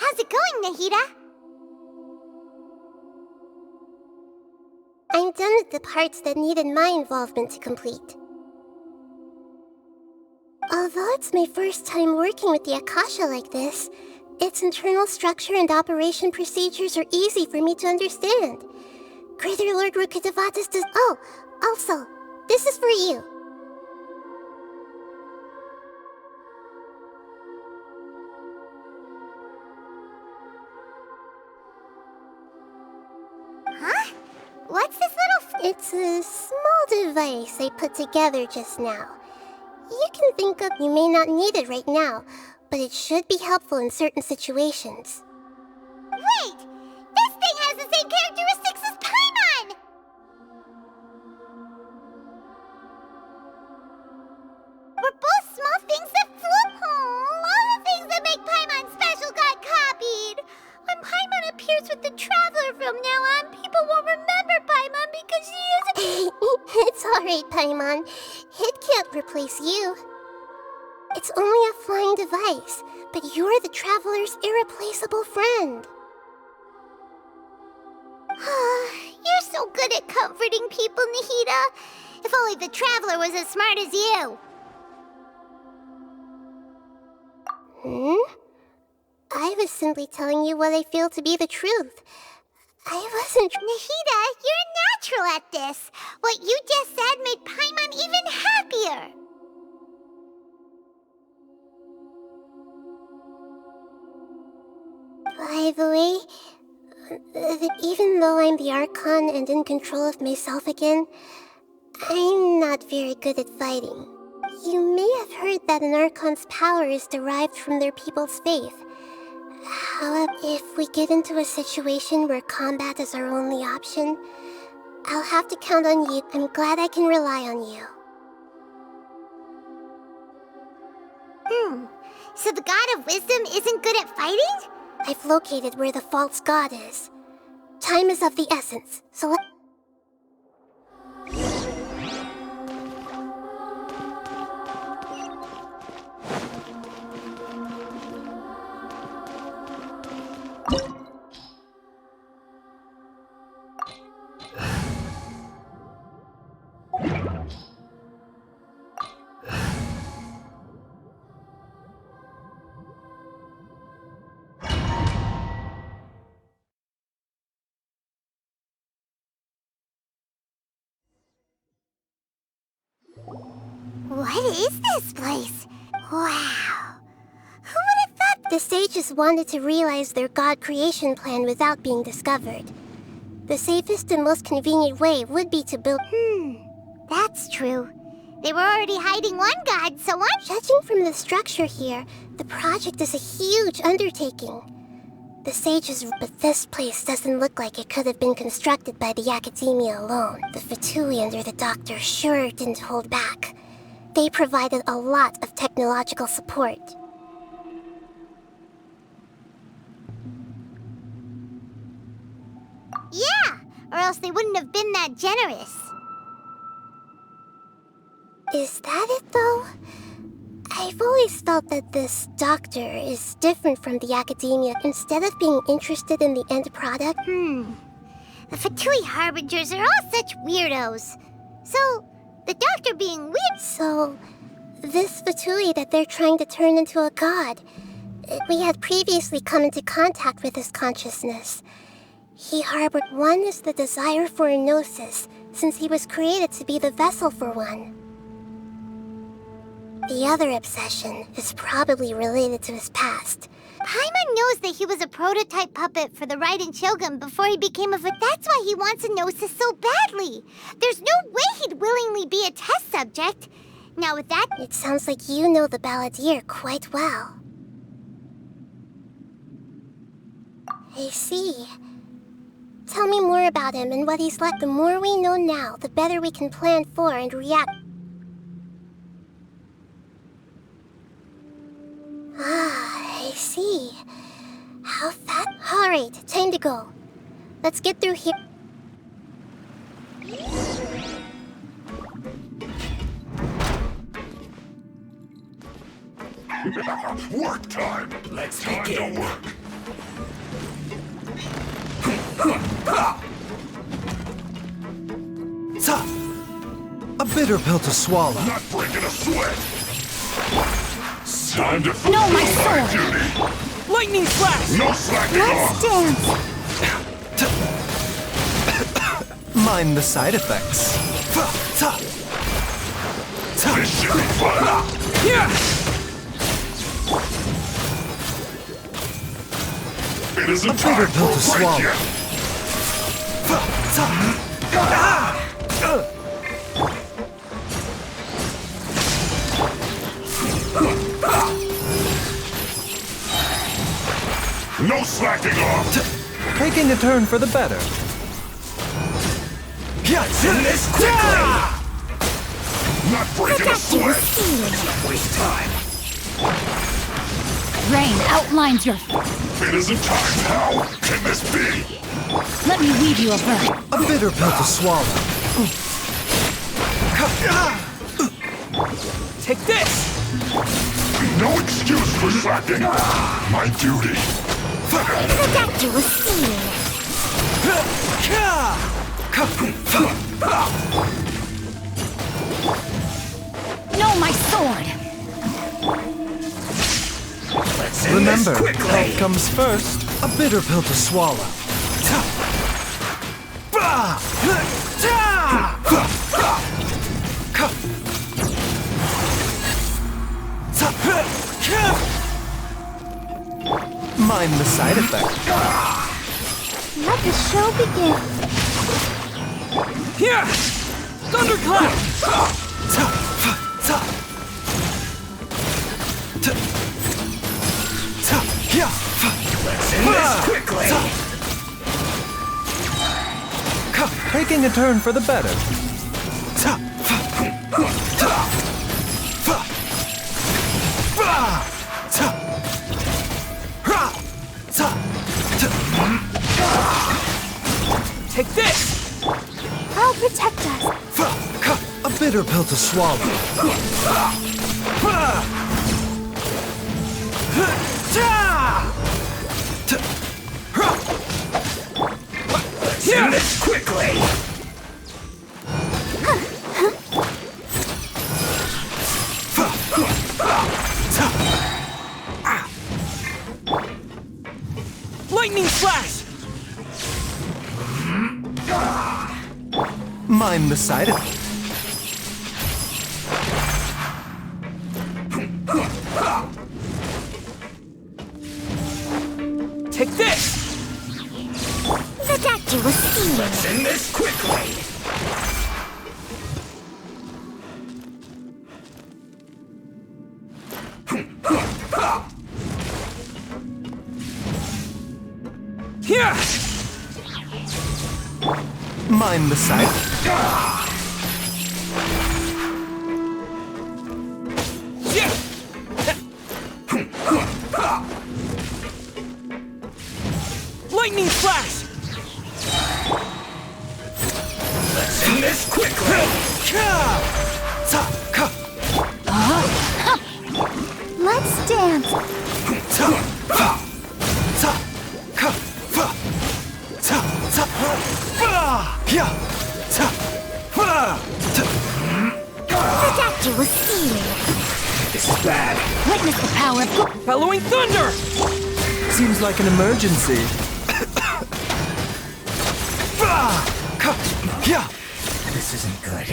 How's it going, Nahida? I'm done with the parts that needed my involvement to complete. Although it's my first time working with the Akasha like this, its internal structure and operation procedures are easy for me to understand. Greater Lord Rukkhadevata's does... Oh, also, this is for you. Huh? What's this little... It's a small device I put together just now. You can think of... You may not need it right now, but it should be helpful in certain situations. Wait! This thing has the same characteristics as Paimon! We're both small things that flew. All the things that make Paimon special got copied. When Paimon appears with the Traveler from now on, people won't remember Paimon because she is... It's alright, Paimon. It can't replace you. It's only a flying device, but you're the Traveler's irreplaceable friend. You're so good at comforting people, Nahida. If only the Traveler was as smart as you. I was simply telling you what I feel to be the truth. I wasn't... Nahida, you're a natural at this. What you just said made Paimon even happier. By the way, even though I'm the Archon and in control of myself again, I'm not very good at fighting. You may have heard that an Archon's power is derived from their people's faith. However, if we get into a situation where combat is our only option, I'll have to count on you. I'm glad I can rely on you. So the God of Wisdom isn't good at fighting? I've located where the false god is. Time is of the essence, so let... What is this place? Wow. Who would have thought the sages wanted to realize their god creation plan without being discovered? The safest and most convenient way would be to build... That's true. They were already hiding one god, so on... Judging from the structure here, the project is a huge undertaking. The sages... But this place doesn't look like it could have been constructed by the Academia alone. The Fatui under the Doctor sure didn't hold back. They provided a lot of technological support. Yeah, or else they wouldn't have been that generous. Is that it, though? I've always felt that this doctor is different from the Academia. Instead of being interested in the end product... The Fatui Harbingers are all such weirdos. So... the doctor being weird... So, this Fatui that they're trying to turn into a god, we had previously come into contact with his consciousness. He harbored one is the desire for a gnosis, since he was created to be the vessel for one. The other obsession is probably related to his past. Paimon knows that he was a prototype puppet for the Raiden Shogun before he became a... That's why he wants a gnosis so badly. There's no way he'd willingly be a test subject. Now with that... It sounds like you know the Balladeer quite well. I see. Tell me more about him and what he's like. The more we know now, the better we can plan for and react... I see. How fat? Alright, time to go. Let's get through here. Work time! Let's begin! To work. A bitter pill to swallow. Not breaking a sweat! Time to No, my fulfill sword! duty! Lightning flash! No slacking Let's off! dance! Mind the side effects. This should be fun! It isn't A bitter time pill for to a break swallow. yet! No slacking off! Taking a turn for the better. Yes, in this quickly! Not breaking a sweat! Waste time! Rain outlines your... It isn't time! How can this be? Let me weave you a verse. A bitter pill to swallow. Take this! No excuse for slacking! My duty! The doctor was seeing. No, my sword! Remember, health comes first. A bitter pill to swallow. Mind the side effect. Let the show begin. Here! Thunderclap! Let's end this quickly! Taking a turn for the better. Take this! I'll protect us. A bitter pill to swallow. Let's end this quickly! Lightning flash! Mind the side effect. Take this! The doctor will see you. Let's end this quickly! Here! Mind the side. Lightning flash! Let's end this quickly! Let's dance. The doctor will see you. This is bad. Witness the power of Bellowing thunder! Seems like an emergency. This isn't good.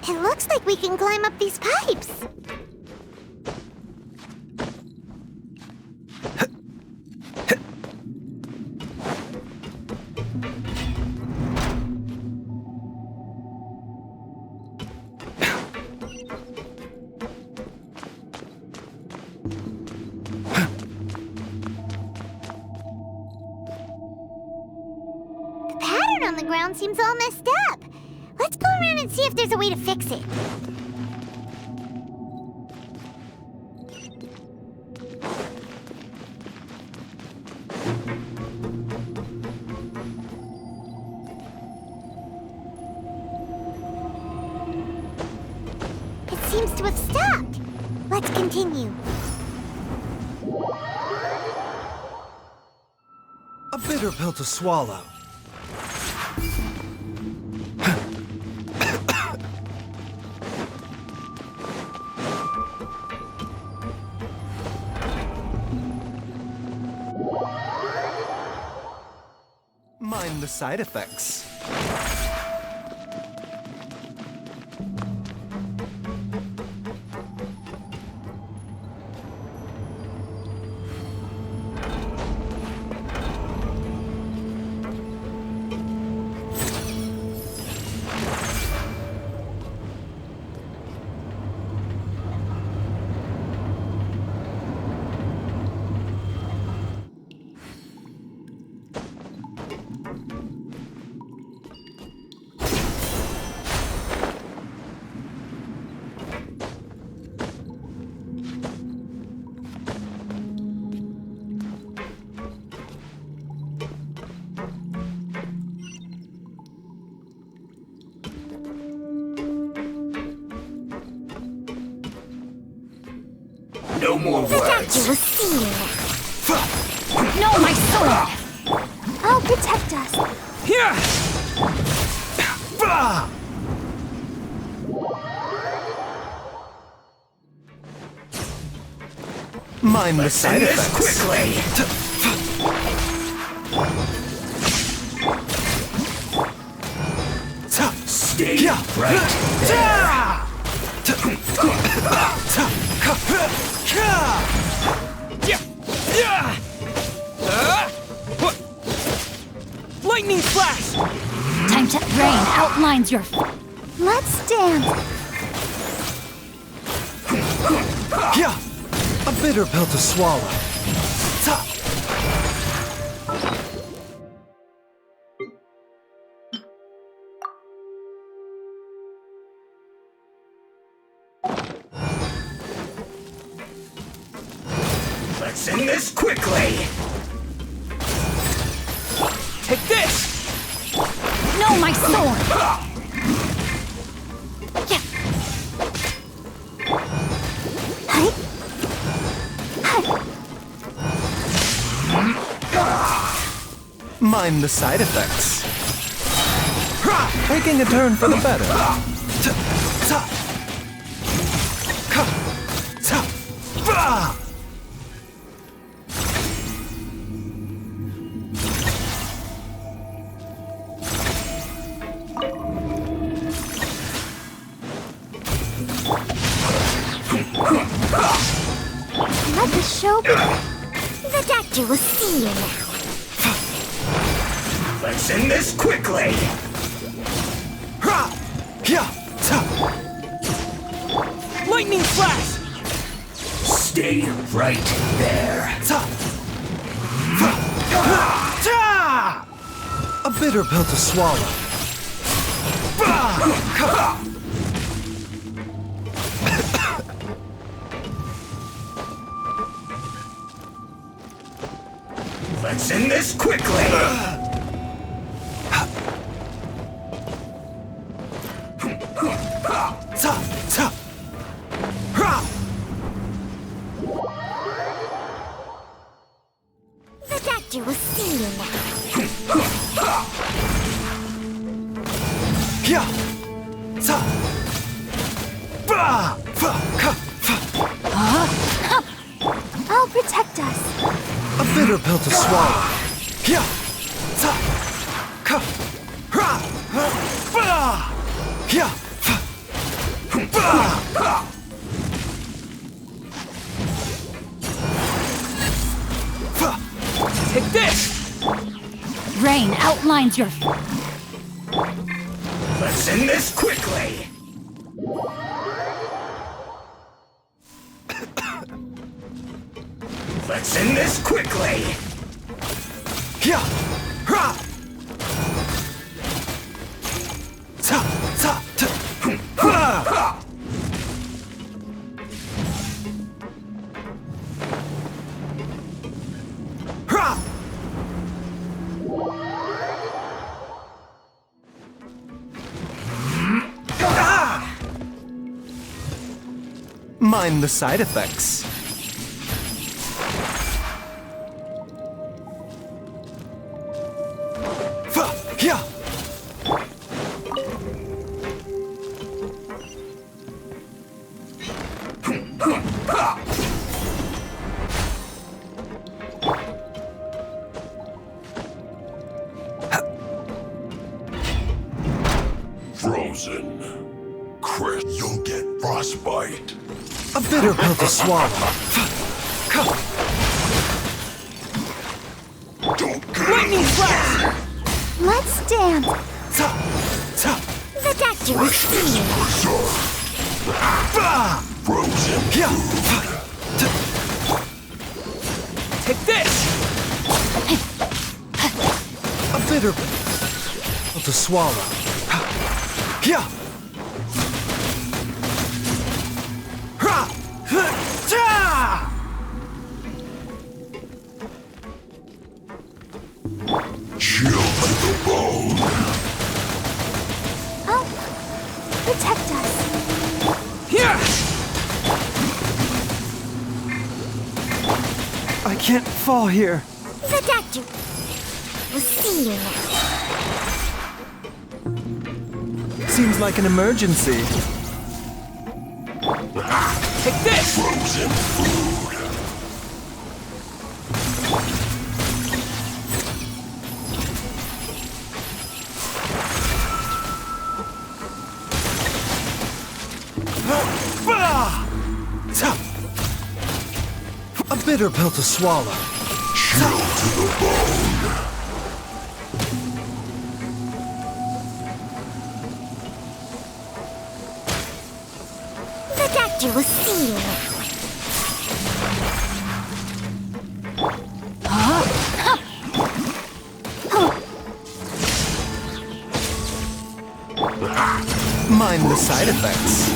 It looks like we can climb up these pipes. The pattern on the ground seems all messed up. Let's go around and see if there's a way to fix it. It seems to have stopped. Let's continue. A bitter pill to swallow. Mind the side effects. No more The doctor words. will see you. No, my sword! I'll protect us. Here! Mind the side end this effects. Stay right there. Lightning flash! Time to rain outlines your. Let's dance. Yeah, a bitter pill to swallow. Let's end this quickly. Take this! No, my sword! Yeah. Mind the side effects. Taking a turn for the better. Let the show begin. The doctor will see you now. Let's end this quickly. Lightning flash! Stay right there. A bitter pill to swallow. Let's end this quickly. The doctor will see you now. I'll protect us. A bitter pill to swallow. Take this! Rain outlines your. Let's end this quickly. Let's end this quickly. Mind the side effects. Frozen. Chris, you'll get frostbite. A bitter pill to swallow. Don't get Lightning flash! Let's dance. The doctor will see you. Frozen. Take this! A bitter pill to swallow. Chill to the bone. Oh, protect us. Here! I can't fall here. The doctor will see you now. Seems like an emergency. Take this! Frozen food. bitter pill to swallow. Chill to the bone. The doctor will see you. Mind the side effects.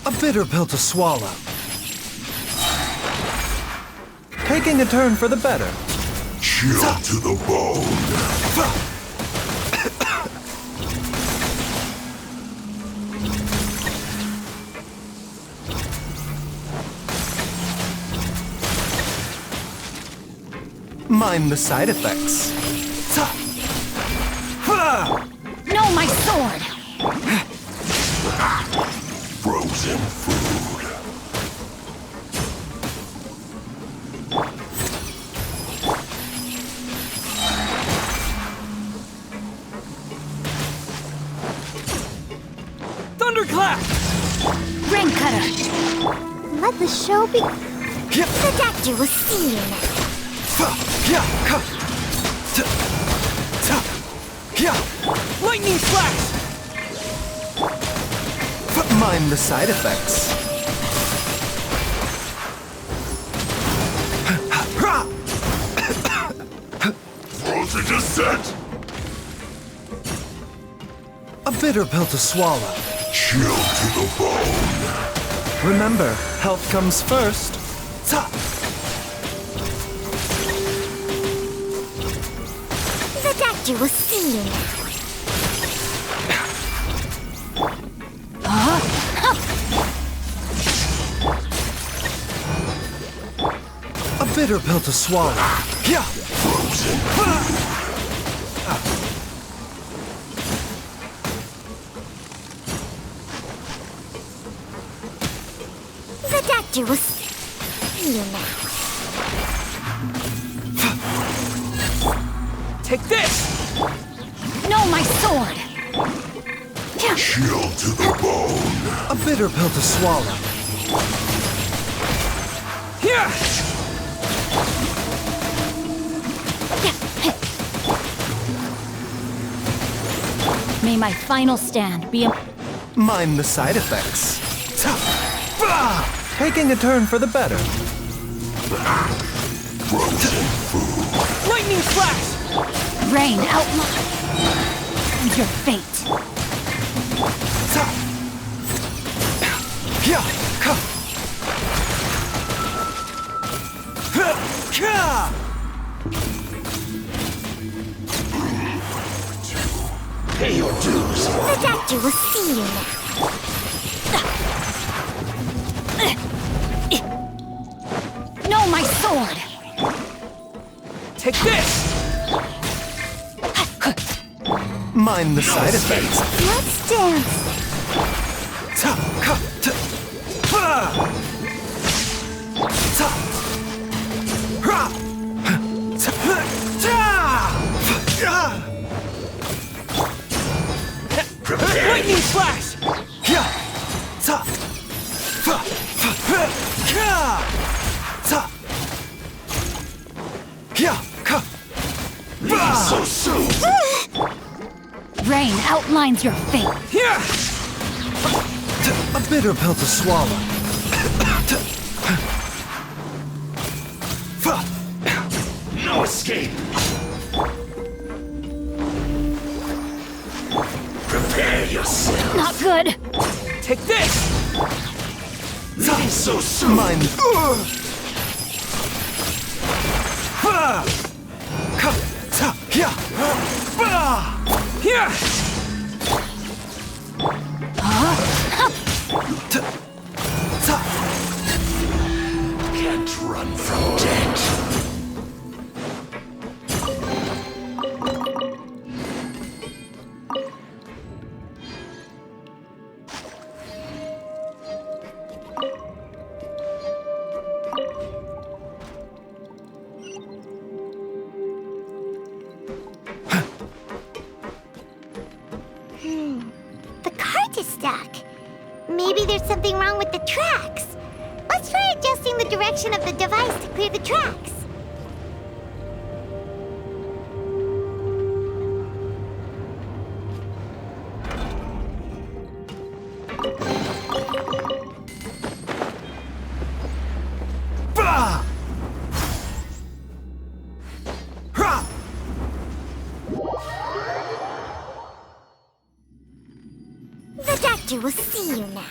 A bitter pill to swallow. Taking a turn for the better. Chill to the bone. Mind the side effects. No, my sword! Frozen food. Thunderclap! Rain cutter! Let the show be. The doctor will see you now. Lightning flash! Mind the side effects. Frozen descent. A bitter pill to swallow. Chill to the bone. Remember, health comes first. The doctor will see you now. A bitter pill to swallow. Frozen. The doctor will see you now. Take this! No, my sword! Chill to the bone. A bitter pill to swallow. Here! May my final stand be a... Mind the side effects. Taking a turn for the better. Frozen food. Lightning flash! Rain outline your fate. Pay your dues. The doctor will see you now. No, my sword! Take this! Mind the side effects. Let's dance. Lightning flash! So soon. Rain outlines your fate. Here! A bitter pill to swallow. No escape. Prepare yourself. Not good. Take this! Not so soon. Mind. Here! Can't run from death. there's something wrong with the tracks. Let's try adjusting the direction of the device to clear the tracks. The doctor will see you now.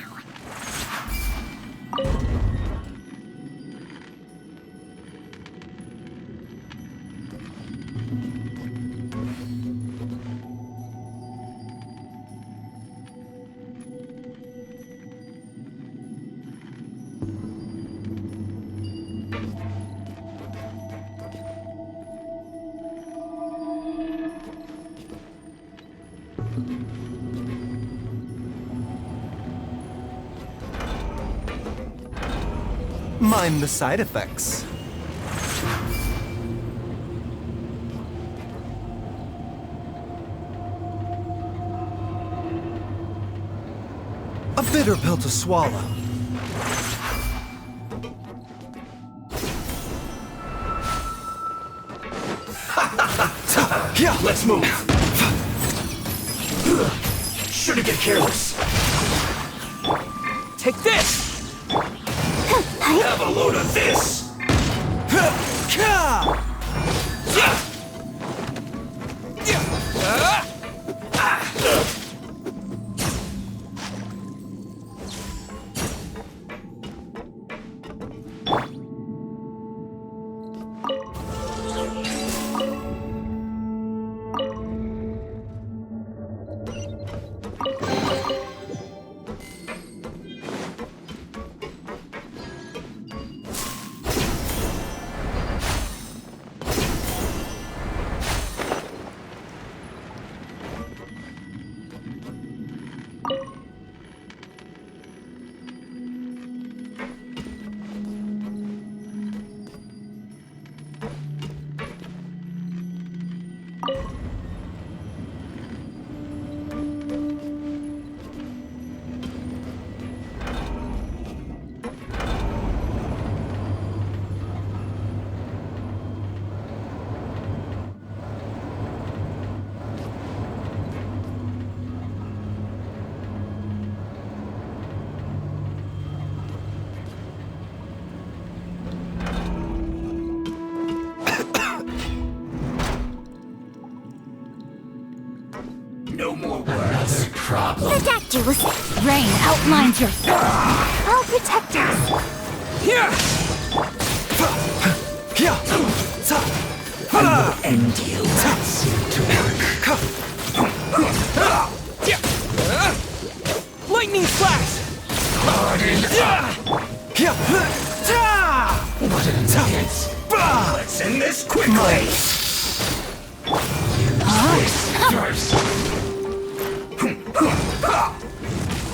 Mind the side effects. A bitter pill to swallow. Let's move. Shouldn't get careless. Take this! Have a load of this. No more words. Problem. The doctor will see. Rain outlines your... I'll protect us. I will end you. That seemed to work. Lightning flash! Harden up. What an intense. Let's end this quickly. Use this first.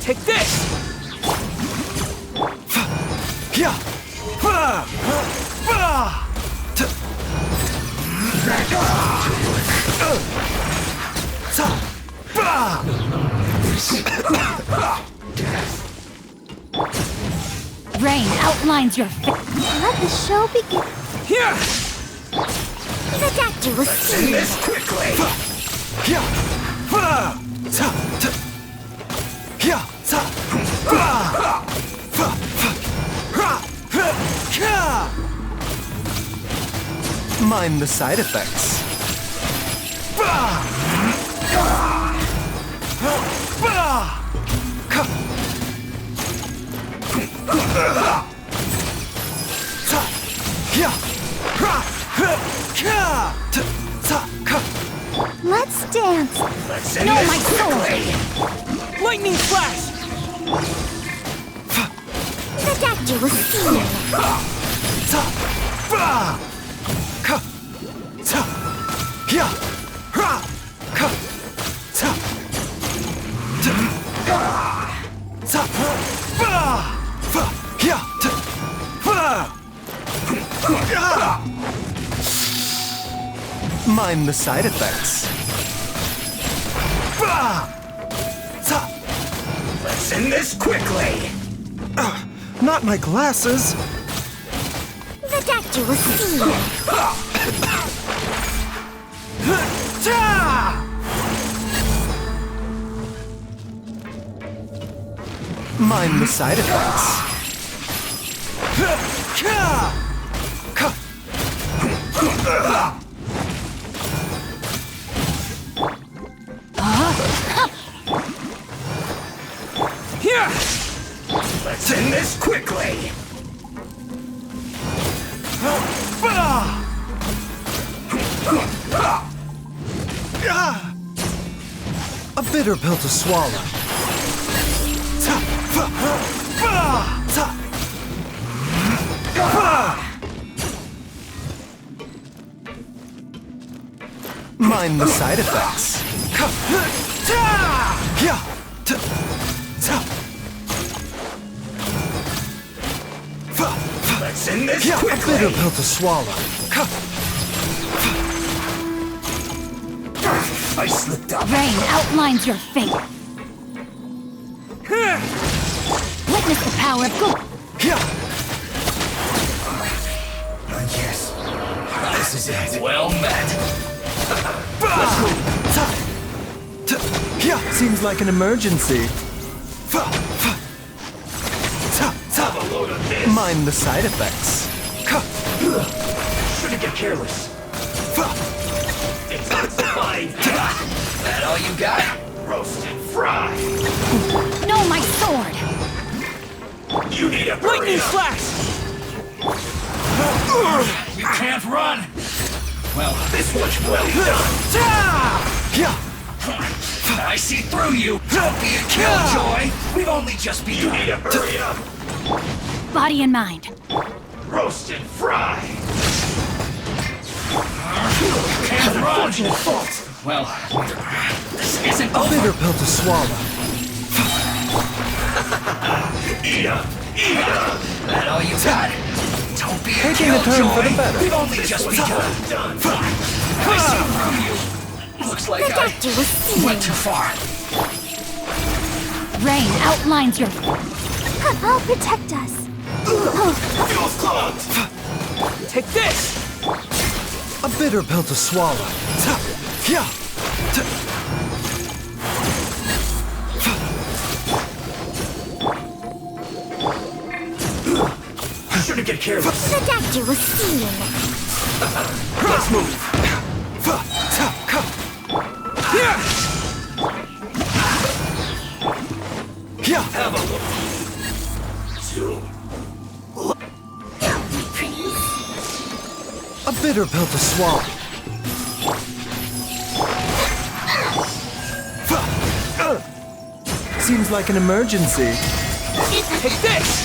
Take this! Rain outlines your... Let the show begin. Here! The doctor will see you. This quickly. Mind the side effects. Let's dance. Let's end No, this my quickly. Lightning flash! The doctor will see you. Mind the side effects. Let's end this quickly. Not my glasses! The doctor will see you. Mind the side effects. Let's end this quickly! A bitter pill to swallow. Mind the side effects. Let's end this A quickly! bitter pill to swallow. I slipped up. Rain outlines your fate. Witness the power of good. Yes. This is it. Well met. Seems like an emergency. Have a load of this. Mind the side effects. Shouldn't get careless. It's fine. That all you got? Roast and fry. No, my sword! You need a Lightning flash! You can't run. Well, this one's well done. I see through you. Don't be a killjoy. We've only just begun. You need to hurry up. Body and mind. Roast and fry. You can't run. Unfortunate fault. Well, this isn't A over. bitter pill to swallow. Eat up. Eat up. That all you got? Don't be a Taking a turn for the killjoy. better. We've only just begun. I see through you. Looks like The doctor will see you. went too far. Rain outlines your... I'll protect us. Fuel's clogged. Take this! A bitter pill to swallow. Shouldn't get careless. The doctor will see you now. Let's move. Have a look. A bitter pill to swallow. Seems like an emergency. Take this!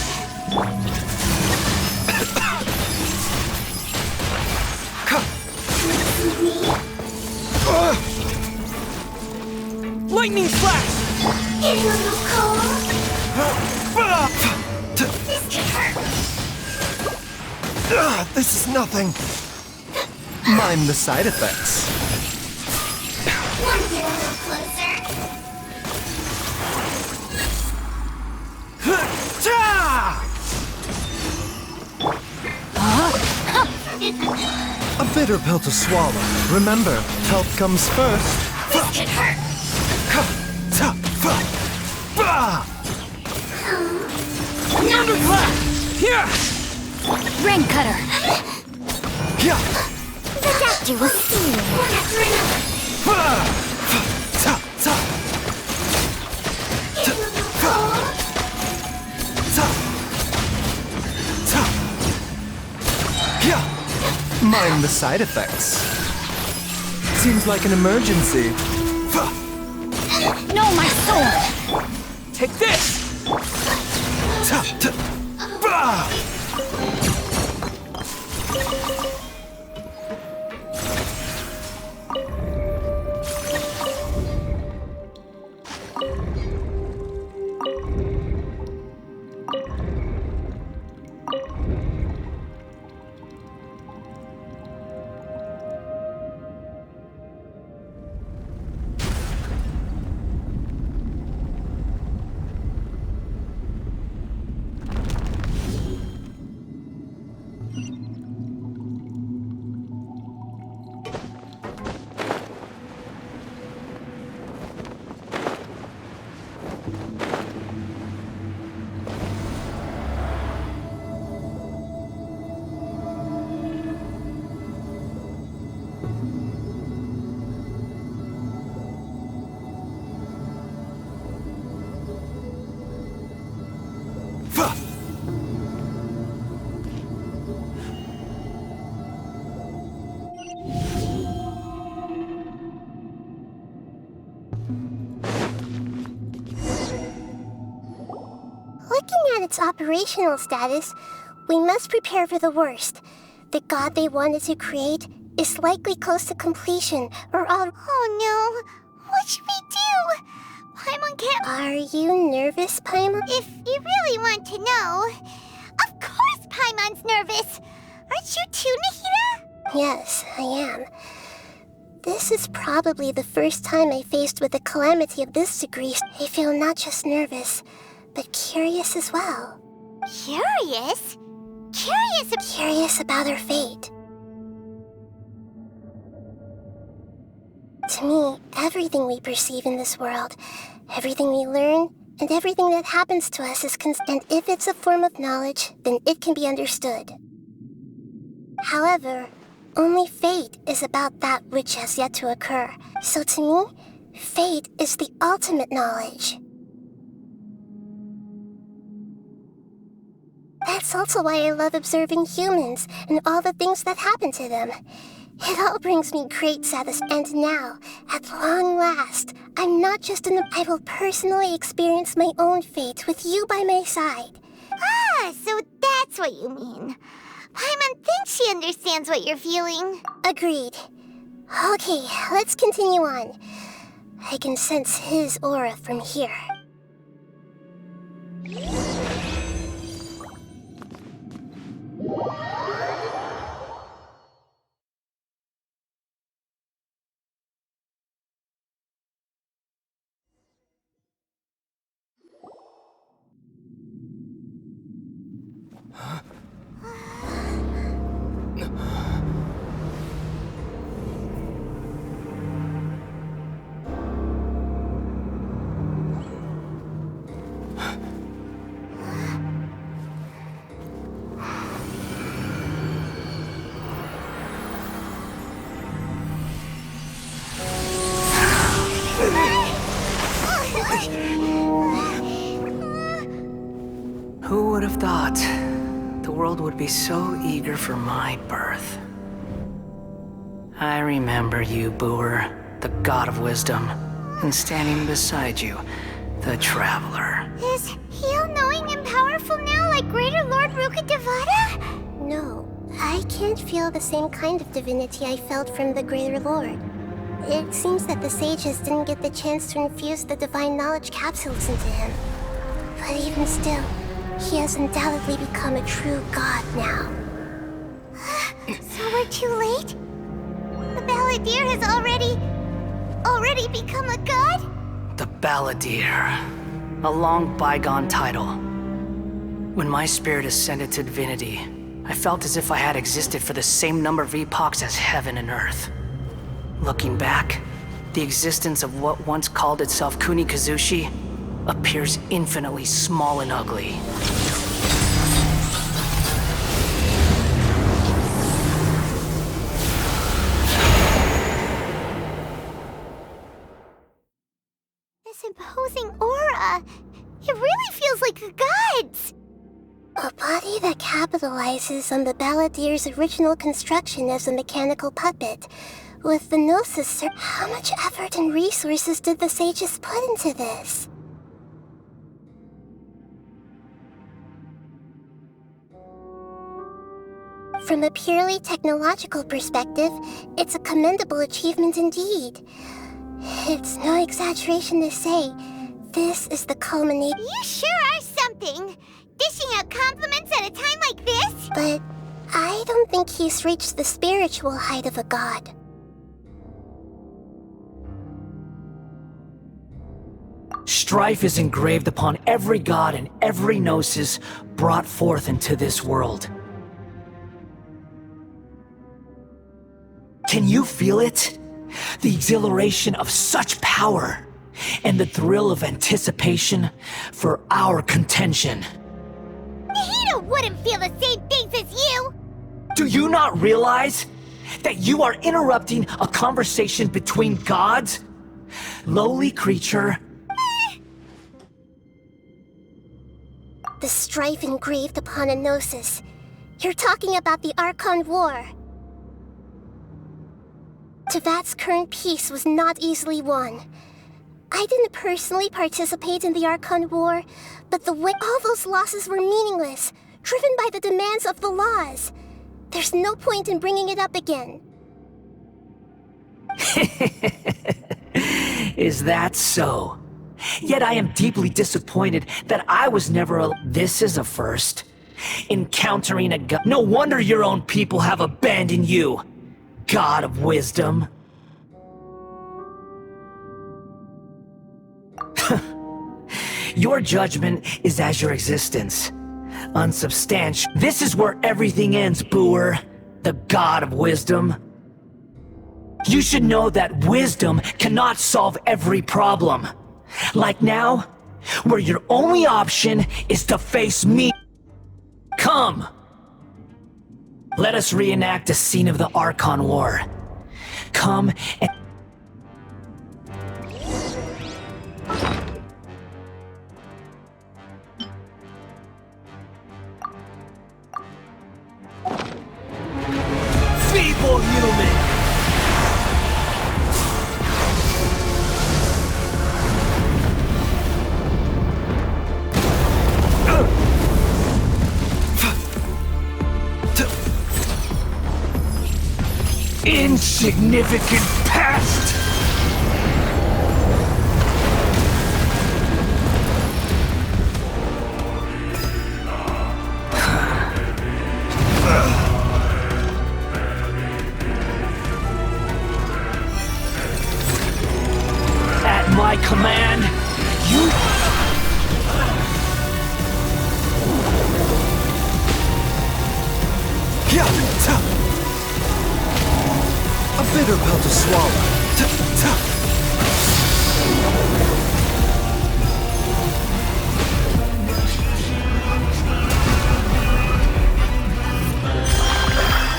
Lightning flash! This is nothing. Mind the side effects. Want to get a little closer? A bitter pill to swallow. Remember, health comes first. This could hurt. Rain cutter! The doctor will see you. Mind the side effects. Seems like an emergency. No, my sword! Take this! Looking at its operational status, we must prepare for the worst. The god they wanted to create is likely close to completion, or all— Oh no! What should we do? Paimon can't— Are you nervous, Paimon? If you really want to know, of course Paimon's nervous! Aren't you too, Nahida? Yes, I am. This is probably the first time I faced with a calamity of this degree. I feel not just nervous, but curious as well. Curious? Curious about her fate. To me, everything we perceive in this world, everything we learn, and everything that happens to us is and if it's a form of knowledge, then it can be understood. However, only fate is about that which has yet to occur. So to me, fate is the ultimate knowledge. That's also why I love observing humans and all the things that happen to them. It all brings me great satisfaction. And now, at long last, I'm not just I will personally experience my own fate with you by my side. Ah, so that's what you mean. Paimon thinks she understands what you're feeling. Agreed. Okay, let's continue on. I can sense his aura from here. Who would have thought the world would be so eager for my birth? I remember you, Booer, the god of wisdom, and standing beside you, the traveler. Is he all-knowing and powerful now like Greater Lord Rukkhadevata? No, I can't feel the same kind of divinity I felt from the Greater Lord. It seems that the sages didn't get the chance to infuse the divine knowledge capsules into him. But even still, he has undoubtedly become a true god now. So we're too late? The Balladeer has already become a god? The Balladeer. A long bygone title. When my spirit ascended to divinity, I felt as if I had existed for the same number of epochs as heaven and earth. Looking back, the existence of what once called itself Kunikazushi appears infinitely small and ugly. This imposing aura, it really feels like the gods! A body that capitalizes on the Balladeer's original construction as a mechanical puppet. With the Gnosis, how much effort and resources did the sages put into this? From a purely technological perspective, it's a commendable achievement indeed. It's no exaggeration to say, this is the culmination. You sure are something! Dishing out compliments at a time like this? But I don't think he's reached the spiritual height of a god. Strife is engraved upon every god and every gnosis brought forth into this world. Can you feel it? The exhilaration of such power, and the thrill of anticipation for our contention. Nahida wouldn't feel the same things as you! Do you not realize that you are interrupting a conversation between gods? Lowly creature. The strife engraved upon a Gnosis. You're talking about the Archon War. Tevat's current peace was not easily won. I didn't personally participate in the Archon War, but the way all those losses were meaningless, driven by the demands of the laws. There's no point in bringing it up again. Is that so? Yet I am deeply disappointed that I was never This is a first. Encountering a god. No wonder your own people have abandoned you. God of wisdom. Your judgment is as your existence. Unsubstantial. This is where everything ends, Booer. The God of wisdom. You should know that wisdom cannot solve every problem. Like now, where your only option is to face me. Come! Let us reenact a scene of the Archon War. Come and... Feeble human! Insignificant past! At my command, you... A bitter pill to swallow.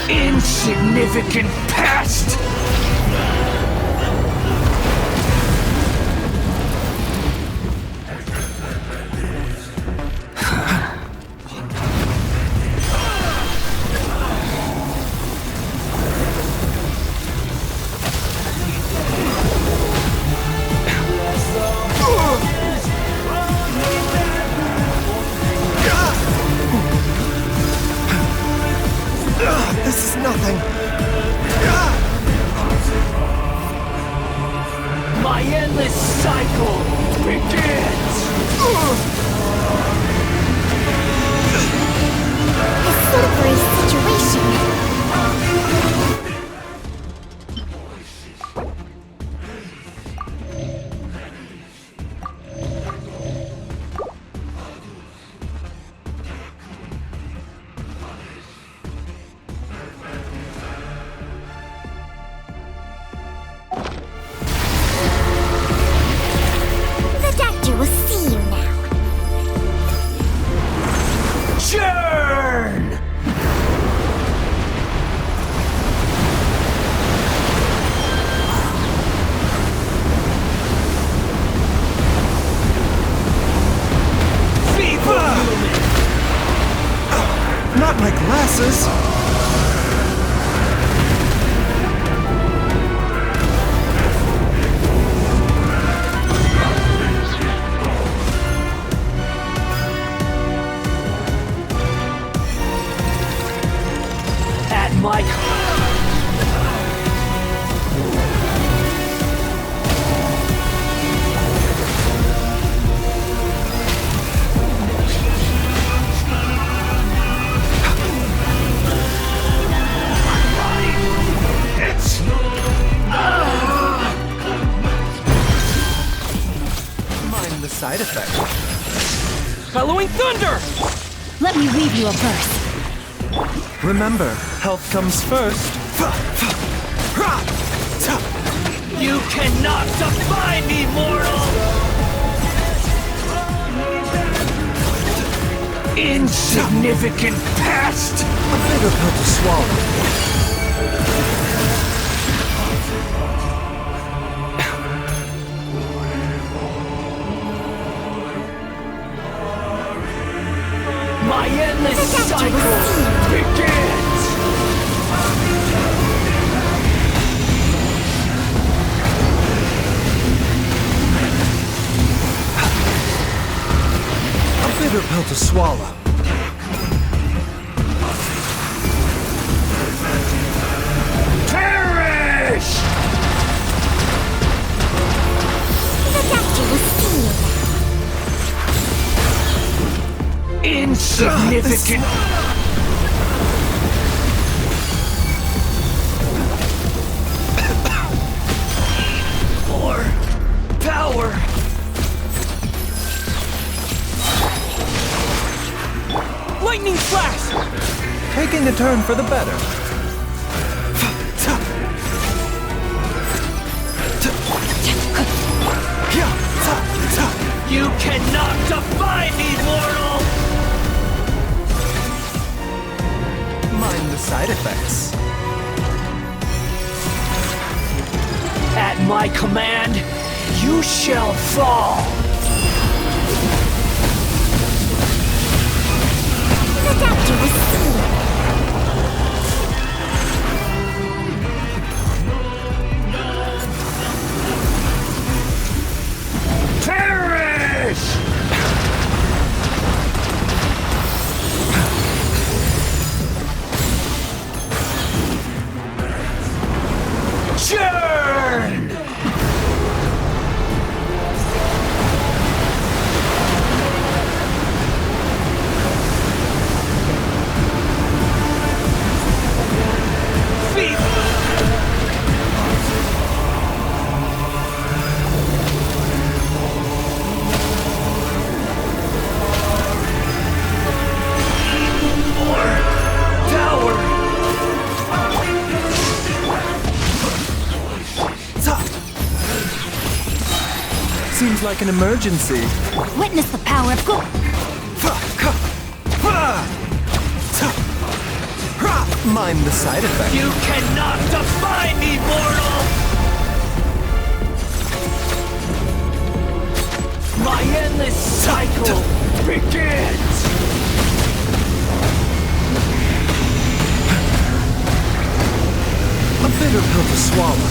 Insignificant past! This is nothing. My endless cycle begins! A slippery situation. The doctor will see you now. Churn! Feeble human! Not my glasses. At my... It's... Mind the side effect. Bellowing thunder! Let me weave you a verse. Remember, health comes first. You cannot defy me, mortal! Insignificant past! A bitter pill to swallow. My endless cycle begins! pill to swallow. Perish! The doctor will see you. Insignificant! More power! Lightning flash! Taking a turn for the better. You cannot defy me, mortal! Mind the side effects. At my command, you shall fall! The doctor will see you. Perish! Churn! Seems like an emergency. Witness the power of good. Mind the side effects. You cannot defy me, mortal! My endless cycle begins! A bitter pill to swallow.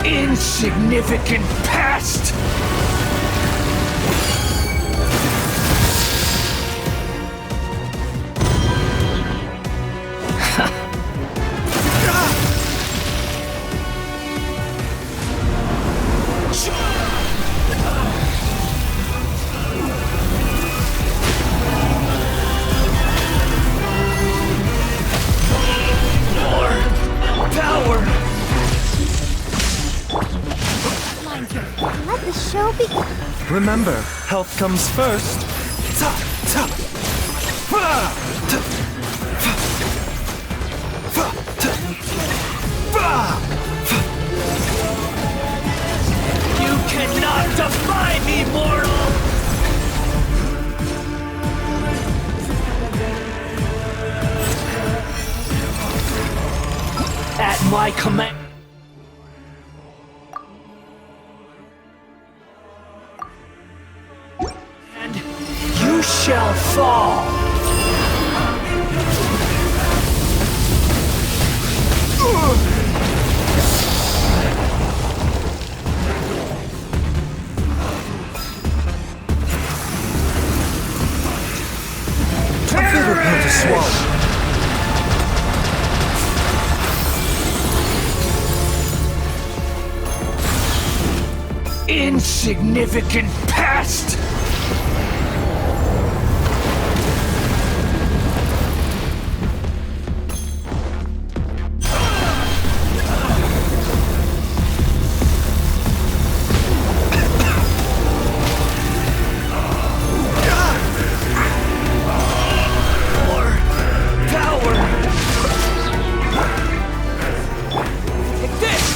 Insignificant past! Let the show begin. Remember, health comes first. You cannot defy me, mortal! At my command. And you shall fall! A bitter pill to swallow. Insignificant past! More power! Take this!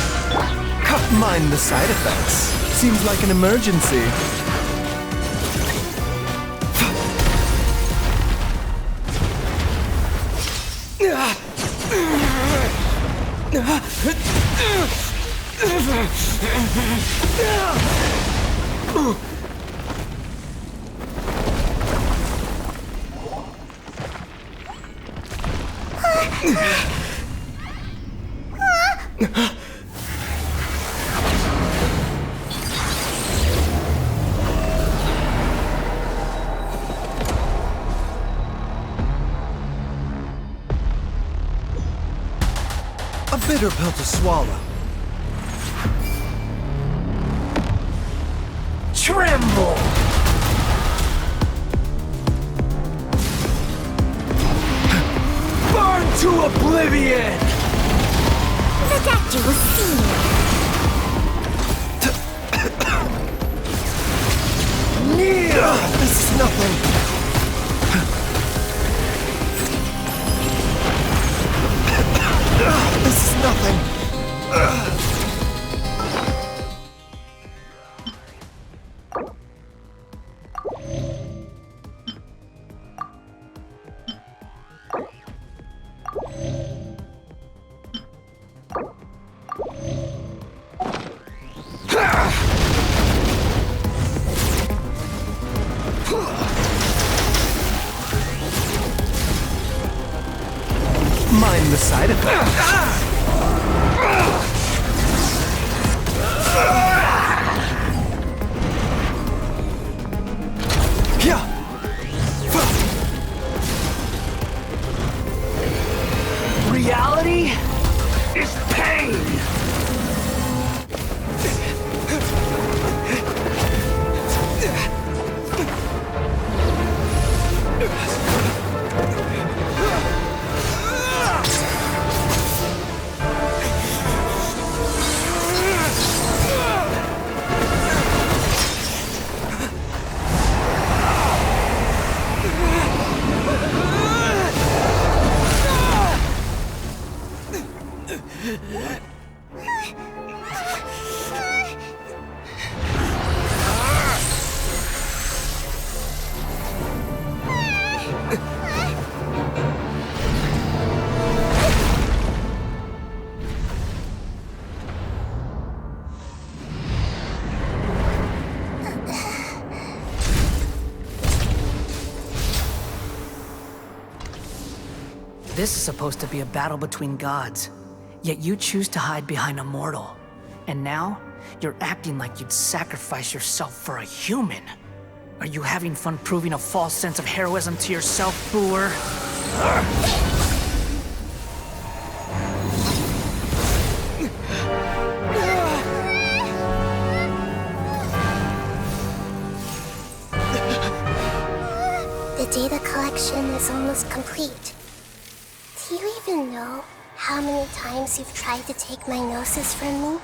Mind the side effects. Seems like an emergency. A bitter pill to swallow. Tremble! Burn to oblivion! The doctor will see you. This is nothing. This is nothing. Mind the side effects. Reality is pain! This is supposed to be a battle between gods, yet you choose to hide behind a mortal. And now, you're acting like you'd sacrifice yourself for a human. Are you having fun proving a false sense of heroism to yourself, Booer? The data collection is almost complete. Do you even know how many times you've tried to take my gnosis from me?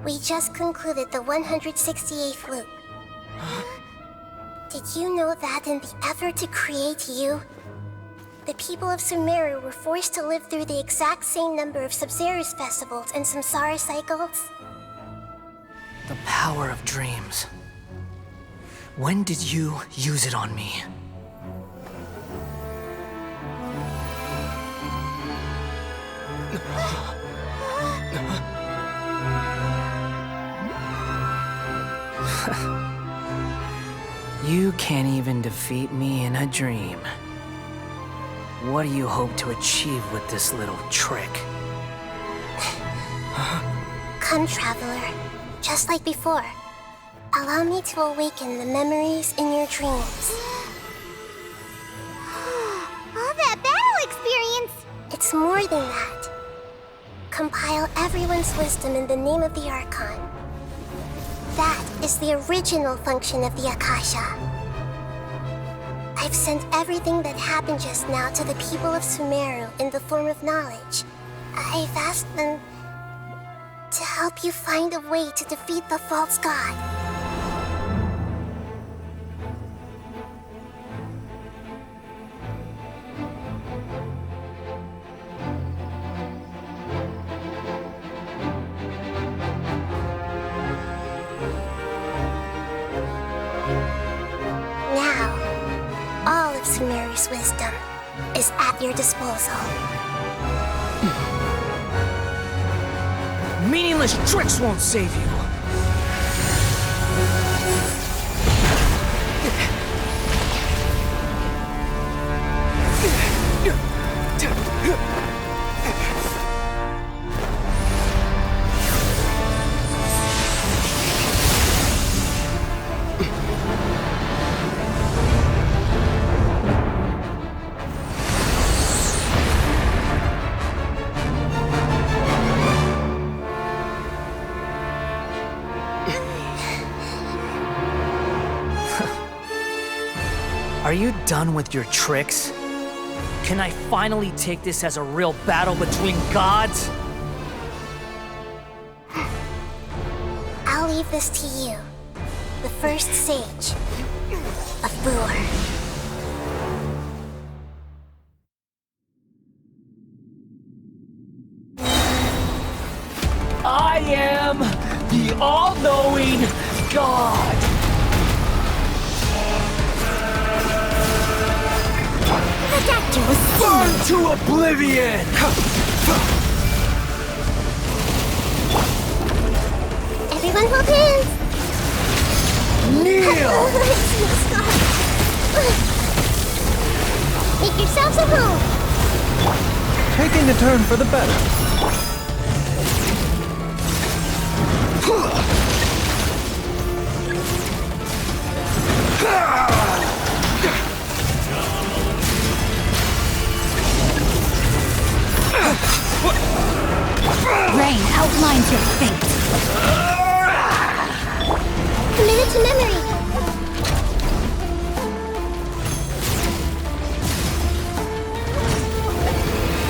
We just concluded the 168th loop. Did you know that in the effort to create you, the people of Sumeru were forced to live through the exact same number of Sub-Zerus festivals and samsara cycles? The power of dreams. When did you use it on me? You can't even defeat me in a dream. What do you hope to achieve with this little trick? Come, Traveler. Just like before. Allow me to awaken the memories in your dreams. All that battle experience! It's more than that. Compile everyone's wisdom in the name of the Archon. That is the original function of the Akasha. I've sent everything that happened just now to the people of Sumeru in the form of knowledge. I've asked them to help you find a way to defeat the false god. Sumeru's wisdom is at your disposal. Meaningless tricks won't save you. Are you done with your tricks? Can I finally take this as a real battle between gods? I'll leave this to you. The first sage of Boor. I am the all-knowing God! Burn to oblivion! Everyone hold hands! Kneel! Make yourselves at home! Taking a turn for the better. Rain outlines your fate. Commit it to memory.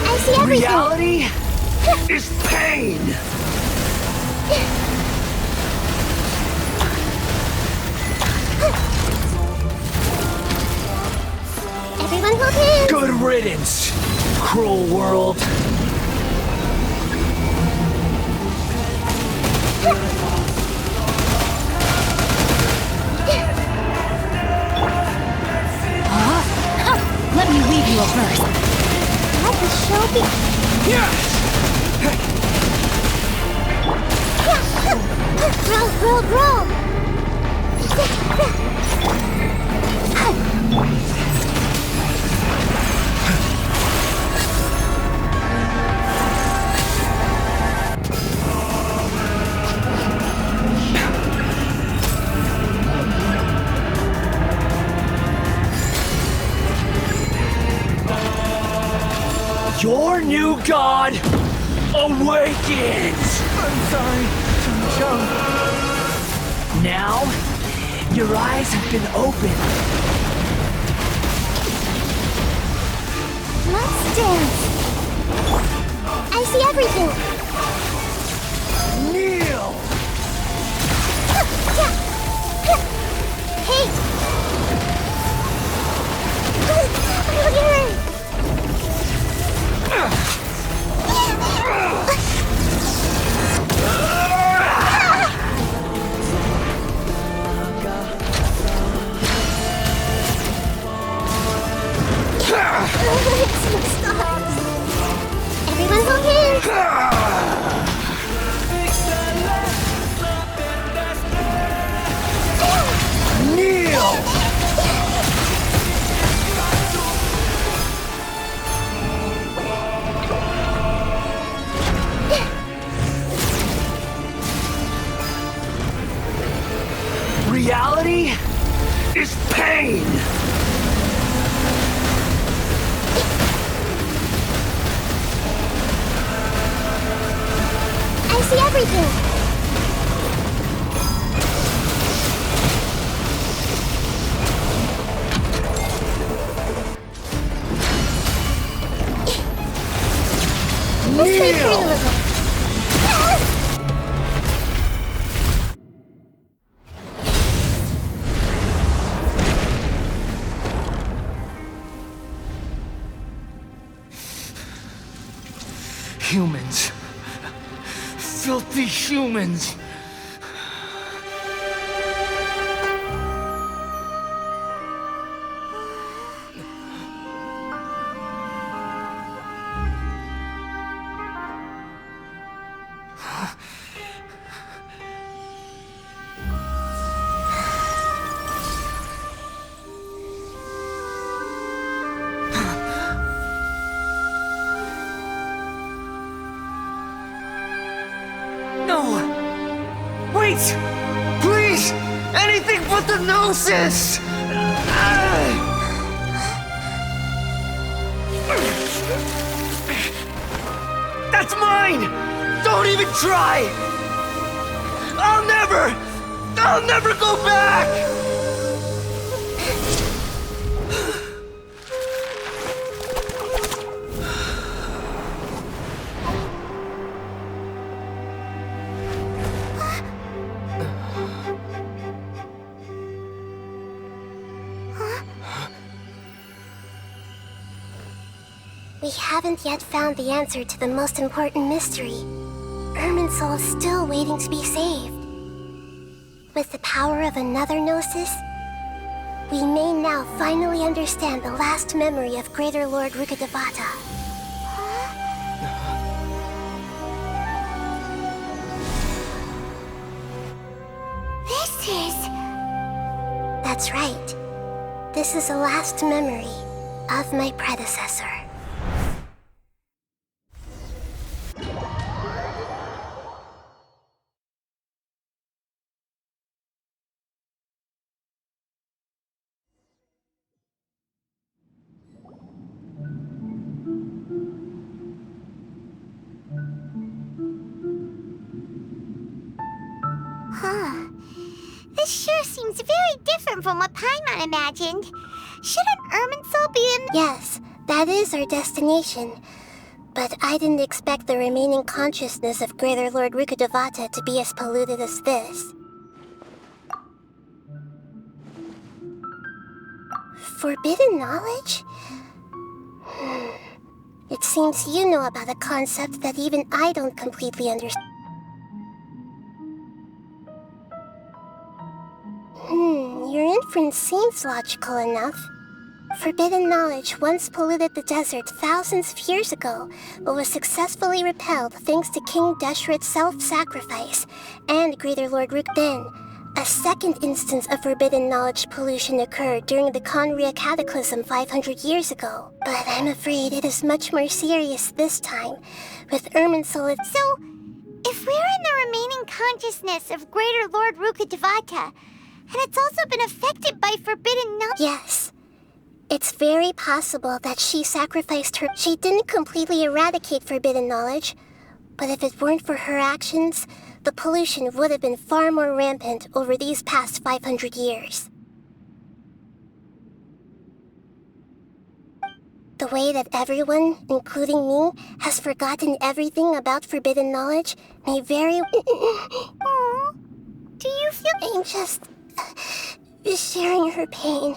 I see everything. Reality is pain. Everyone hold hands. Good riddance, cruel world. Let me weave you a verse. Let the show be. Roll. Your new god awakens! I'm sorry, Chung. Now, your eyes have been opened. Let's dance. I see everything. Kneel! Hey! Everyone's okay. Kneel! Reality is pain! I see everything. Let's play for a little. Humans. Filthy humans. Wait! Please! Anything but the Gnosis! That's mine! Don't even try! I'll never go back! We haven't yet found the answer to the most important mystery. Irminsul is still waiting to be saved. With the power of another Gnosis, we may now finally understand the last memory of Greater Lord Rukkhadevata. That's right. This is the last memory of my predecessor. Huh. This sure seems very different from what Paimon imagined. Shouldn't Irminsul be in— Yes, that is our destination. But I didn't expect the remaining consciousness of Greater Lord Rukkhadevata to be as polluted as this. Forbidden knowledge? It seems you know about a concept that even I don't completely understand. Your inference seems logical enough. Forbidden knowledge once polluted the desert thousands of years ago, but was successfully repelled thanks to King Deshret's self-sacrifice and Greater Lord Rook. Then, a second instance of forbidden knowledge pollution occurred during the Conria Cataclysm 500 years ago. But I'm afraid it is much more serious this time, with Irminsul. So, if we're in the remaining consciousness of Greater Lord Rukkhadevata, and it's also been affected by forbidden knowledge— Yes. It's very possible that she sacrificed her— She didn't completely eradicate forbidden knowledge, but if it weren't for her actions, the pollution would have been far more rampant over these past 500 years. The way that everyone, including me, has forgotten everything about forbidden knowledge may very— Aww. Do you feel— I'm just sharing her pain.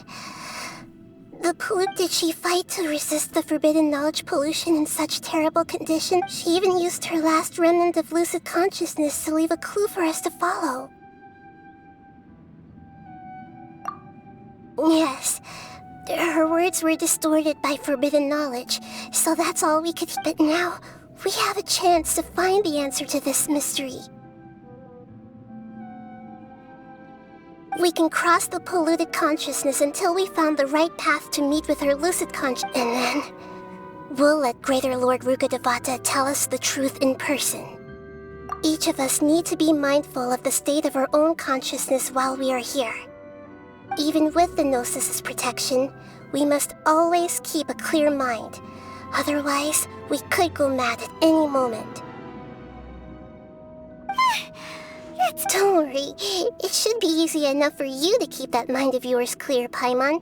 Did she fight to resist the forbidden knowledge pollution in such terrible condition? She even used her last remnant of lucid consciousness to leave a clue for us to follow. Yes, her words were distorted by forbidden knowledge, so that's all we could— But now, we have a chance to find the answer to this mystery. We can cross the polluted consciousness until we found the right path to meet with our lucid consciousness. And then, we'll let Greater Lord Rukkhadevata tell us the truth in person. Each of us need to be mindful of the state of our own consciousness while we are here. Even with the Gnosis' protection, we must always keep a clear mind. Otherwise, we could go mad at any moment. Don't worry. It should be easy enough for you to keep that mind of yours clear, Paimon.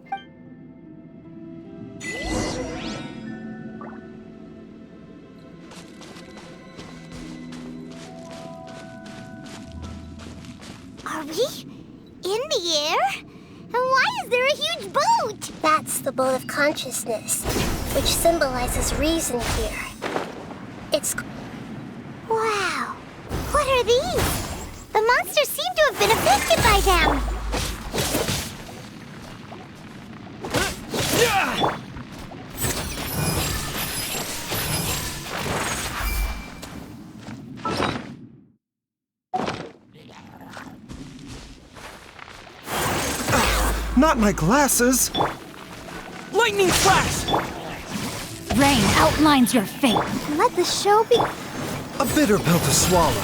Are we in the air? And why is there a huge boat? That's the boat of consciousness, which symbolizes reason here. It's... Wow. What are these? The monsters seem to have been affected by them. Not my glasses! Lightning flash! Rain outlines your fate. Let the show be— A bitter pill to swallow.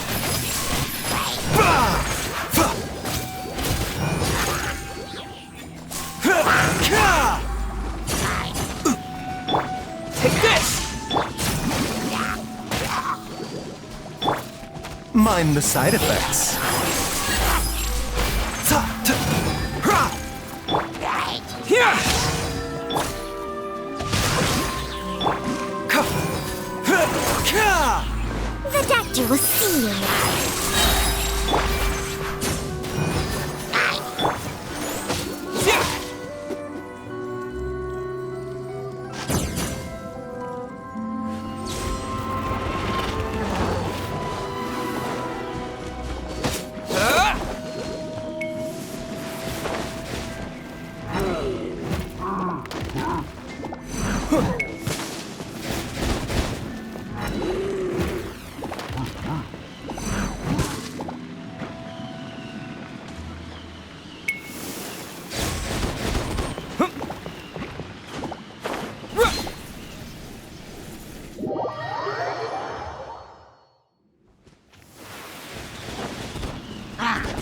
Mind the side effects. The doctor will see you now.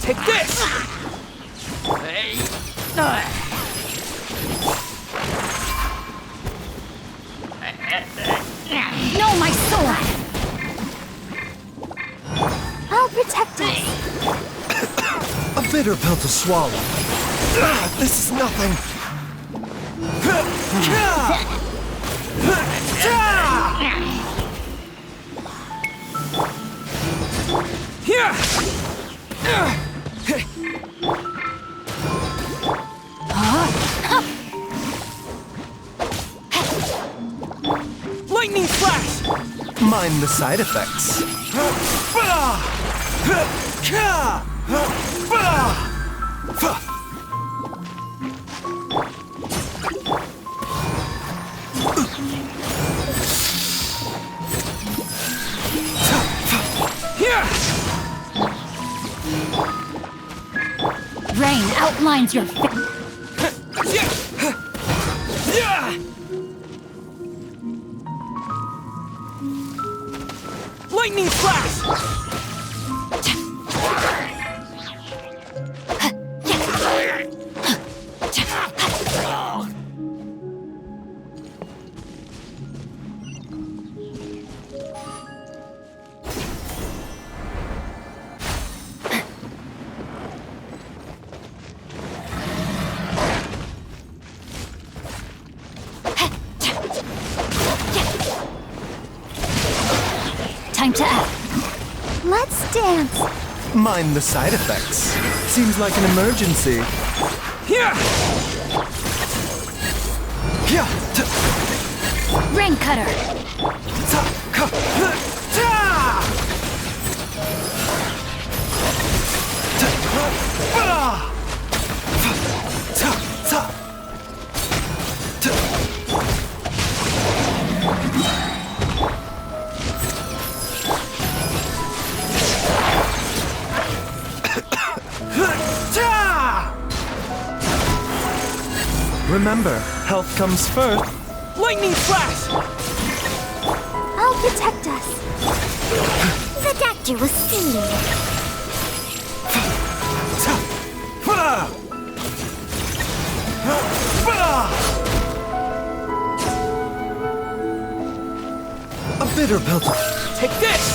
Take this! No, my sword! I'll protect us. A bitter pill to swallow. This is nothing. Lightning flash! Mind the side effects. Rain outlines your face. Lightning flash! Time to act. Let's dance. Mind the side effects. Seems like an emergency. Rain cutter. Remember, health comes first. Lightning flash! I'll protect us. The doctor will see you. A bitter pill to... Take this!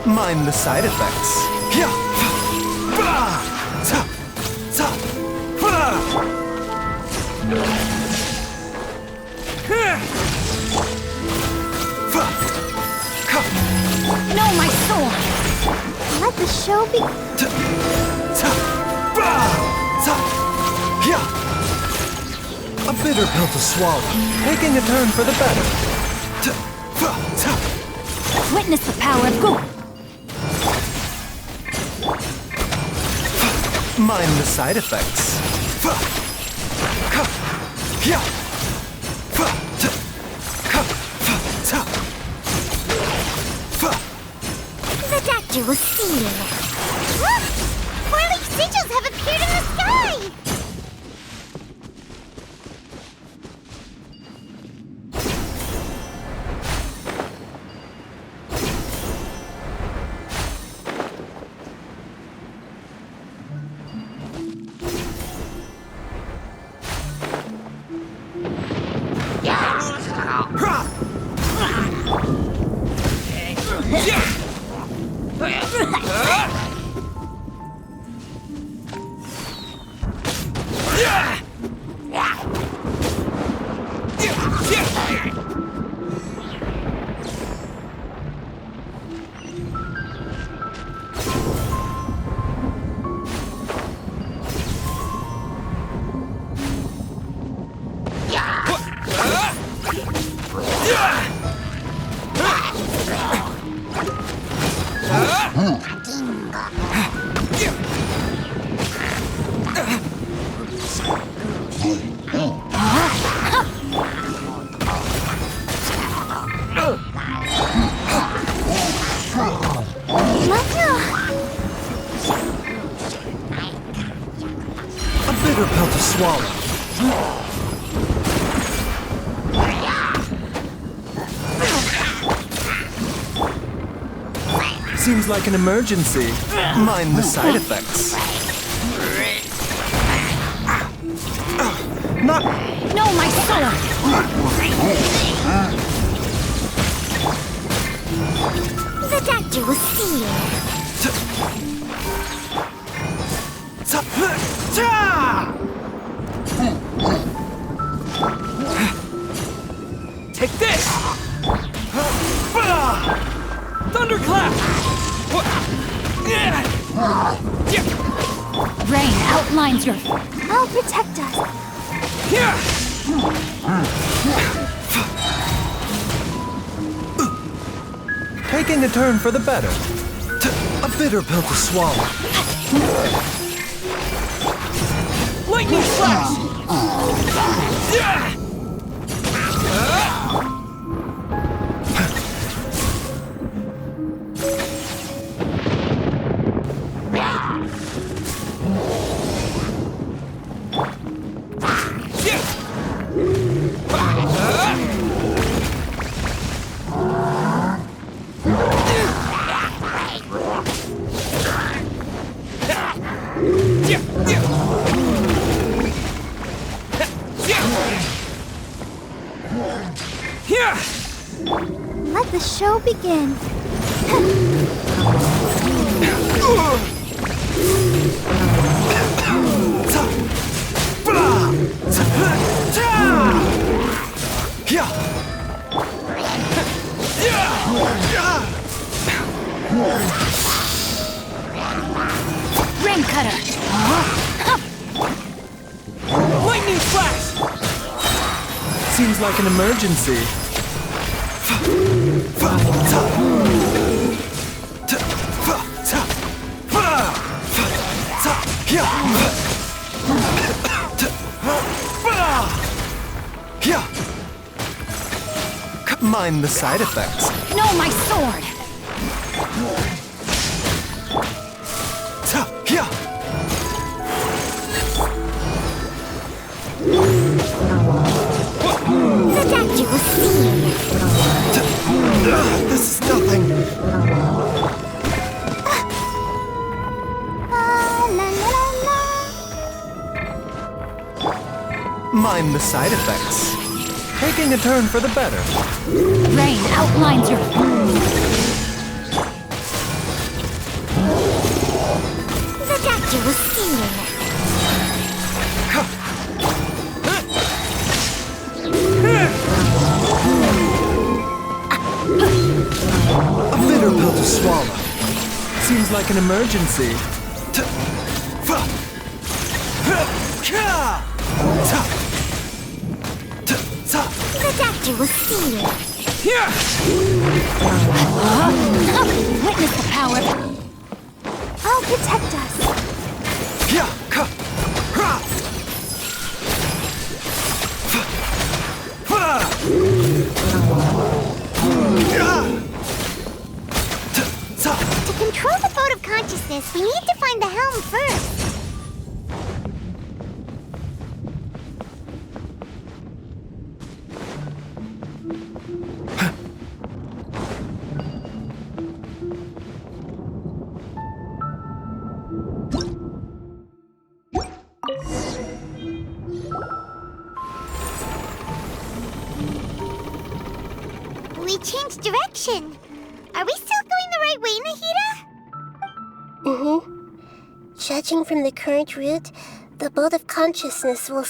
Mind the side effects. No, my sword. Let the show be. A bitter pill to swallow, taking a turn for the better. Witness the power of Gu. Mind the side effects. The doctor will see you now. Look! 4-leaf sigils have appeared in the sky! A bitter pill to swallow. Seems like an emergency. Mind the side effects. Not... No, my sword! The doctor will see you. Take this! Thunderclap! Rain outlines your... I'll protect us. Taking a turn for the better. A bitter pill to swallow. Lightning flash! Let the show begin. Rain cutter. Lightning flash! Seems like an emergency. Mind the side effects. No, my sword! The doctor will see you. This is nothing. Mind the side effects. Taking a turn for the better. Rain outlines your... The doctor will see you. A bitter pill to swallow. Seems like an emergency. The doctor will see you. Witness the power. I'll protect us. To control the boat of consciousness, we need to find the helm first. We changed direction. Are we still going the right way, Nahida? Mm-hmm. Judging from the current route, the boat of consciousness will...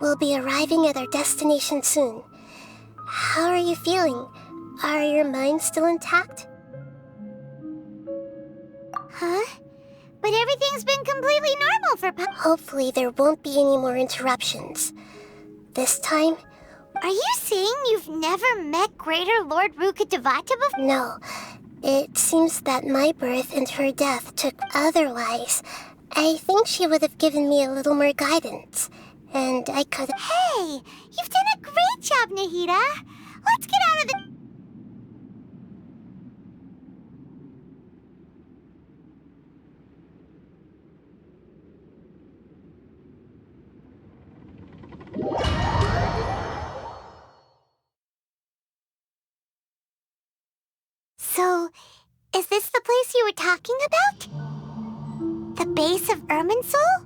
We'll be arriving at our destination soon. How are you feeling? Are your minds still intact? Huh? But everything's been completely normal for Hopefully there won't be any more interruptions. This time... Are you saying you've never met Greater Lord Rukkhadevata before? No. It seems that my birth and her death took otherwise. I think she would have given me a little more guidance. And I could... Hey! You've done a great job, Nahida! Let's get out of the... So, is this the place you were talking about? The base of Irminsul?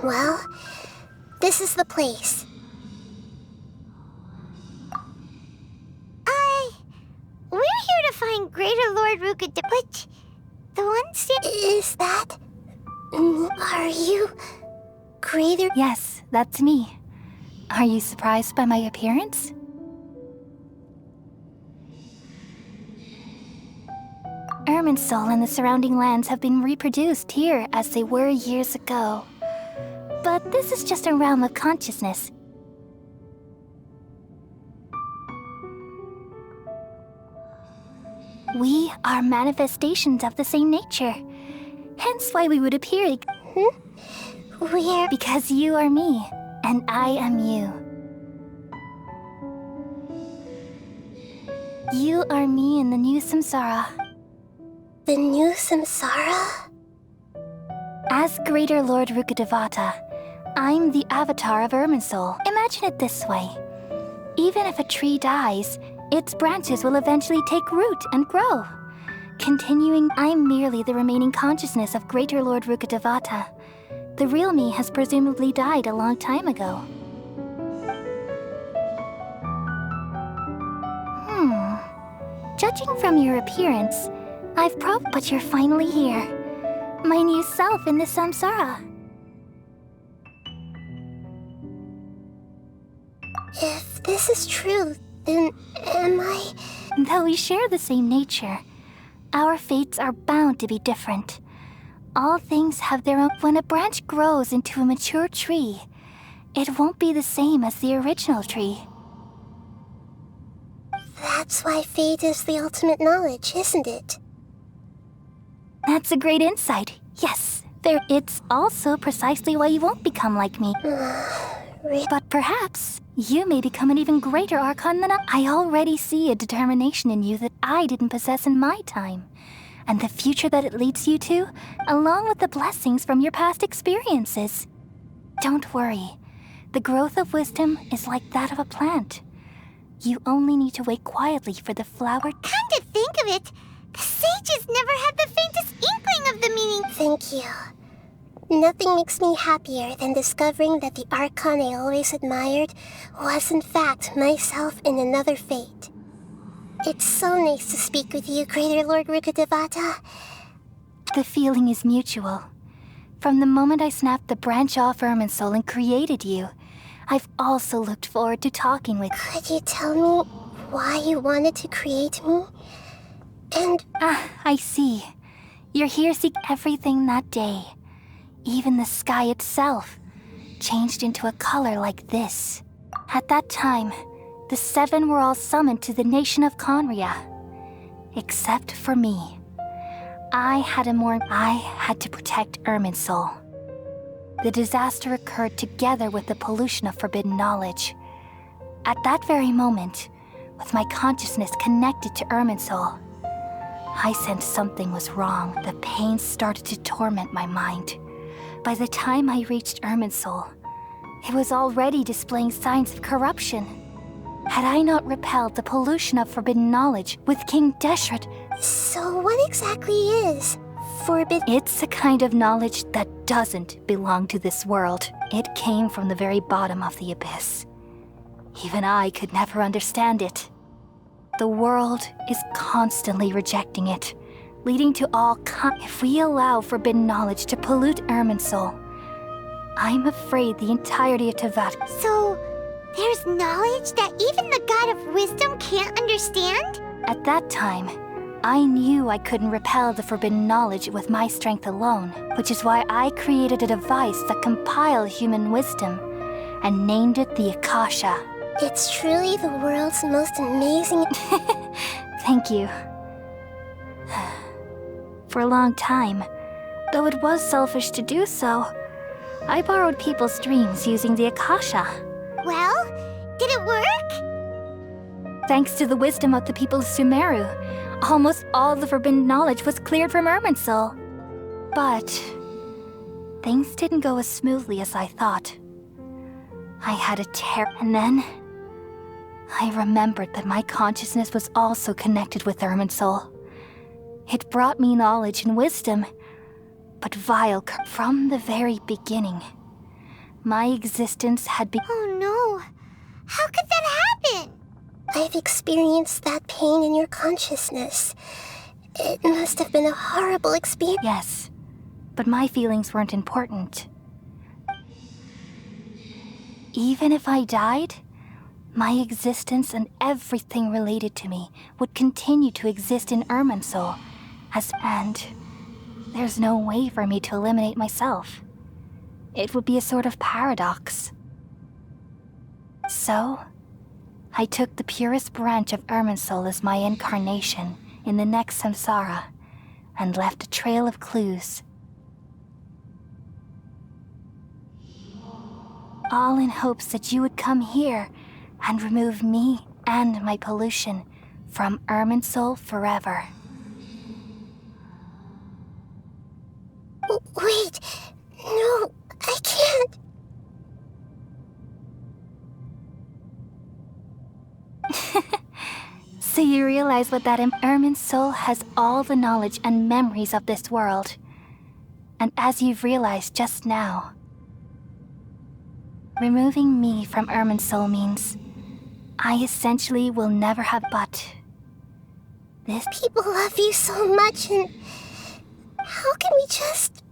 Well, this is the place. We're here to find Greater Lord Rukkhadevata, but the one Is that... Are you... Greater... Yes, that's me. Are you surprised by my appearance? Irminsul and the surrounding lands have been reproduced here as they were years ago. But this is just a realm of consciousness. We are manifestations of the same nature. Hence why we would appear. We're... Because you are me, and I am you. You are me in the new samsara. The new samsara? As Greater Lord Rukkhadevata, I'm the avatar of Irminsul. Imagine it this way. Even if a tree dies, its branches will eventually take root and grow. Continuing, I'm merely the remaining consciousness of Greater Lord Rukkhadevata. The real me has presumably died a long time ago. Judging from your appearance, but you're finally here. My new self in the samsara. If this is true, then am I... Though we share the same nature, our fates are bound to be different. All things have their own... When a branch grows into a mature tree, it won't be the same as the original tree. That's why fate is the ultimate knowledge, isn't it? That's a great insight. Yes, it's also precisely why you won't become like me. But perhaps you may become an even greater Archon than I already see a determination in you that I didn't possess in my time. And the future that it leads you to, along with the blessings from your past experiences. Don't worry. The growth of wisdom is like that of a plant. You only need to wait quietly for the flower... Come to think of it, the sages never had the faintest inkling of the meaning. Thank you. Nothing makes me happier than discovering that the Archon I always admired was in fact myself in another fate. It's so nice to speak with you, Greater Lord Rukkhadevata. The feeling is mutual. From the moment I snapped the branch off Irminsul and created you, I've also looked forward to talking with you. Could you tell me why you wanted to create me? And... I see. You're here to seek everything that day. Even the sky itself changed into a color like this. At that time, the seven were all summoned to the nation of Conria. Except for me. I had to protect Irminsul. The disaster occurred together with the pollution of forbidden knowledge. At that very moment, with my consciousness connected to Irminsul, I sensed something was wrong. The pain started to torment my mind. By the time I reached Irminsul, it was already displaying signs of corruption. Had I not repelled the pollution of forbidden knowledge with King Deshret... So what exactly is forbidden? It's a kind of knowledge that doesn't belong to this world. It came from the very bottom of the abyss. Even I could never understand it. The world is constantly rejecting it, leading to all If we allow forbidden knowledge to pollute Irminsul, I'm afraid the entirety of Tevat... So, there's knowledge that even the God of Wisdom can't understand? At that time, I knew I couldn't repel the forbidden knowledge with my strength alone, which is why I created a device that compiled human wisdom and named it the Akasha. It's truly the world's most amazing... Thank you. For a long time, though it was selfish to do so, I borrowed people's dreams using the Akasha. Well, did it work? Thanks to the wisdom of the people of Sumeru, almost all the forbidden knowledge was cleared from Irminsul. But things didn't go as smoothly as I thought. I had a and then I remembered that my consciousness was also connected with Irminsul. It brought me knowledge and wisdom, but from the very beginning, my existence had been... Oh no! How could that happen? I've experienced that pain in your consciousness. It must have been a horrible experience. Yes, but my feelings weren't important. Even if I died, my existence and everything related to me would continue to exist in Irminsul, and there's no way for me to eliminate myself. It would be a sort of paradox. So, I took the purest branch of Irminsul as my incarnation in the next samsara, and left a trail of clues. All in hopes that you would come here and remove me and my pollution from Irminsul forever. Wait, no, I can't. So you realize what that Irminsul has all the knowledge and memories of this world. And as you've realized just now, removing me from Irminsul means I essentially will never have this. People love you so much, and how can we just...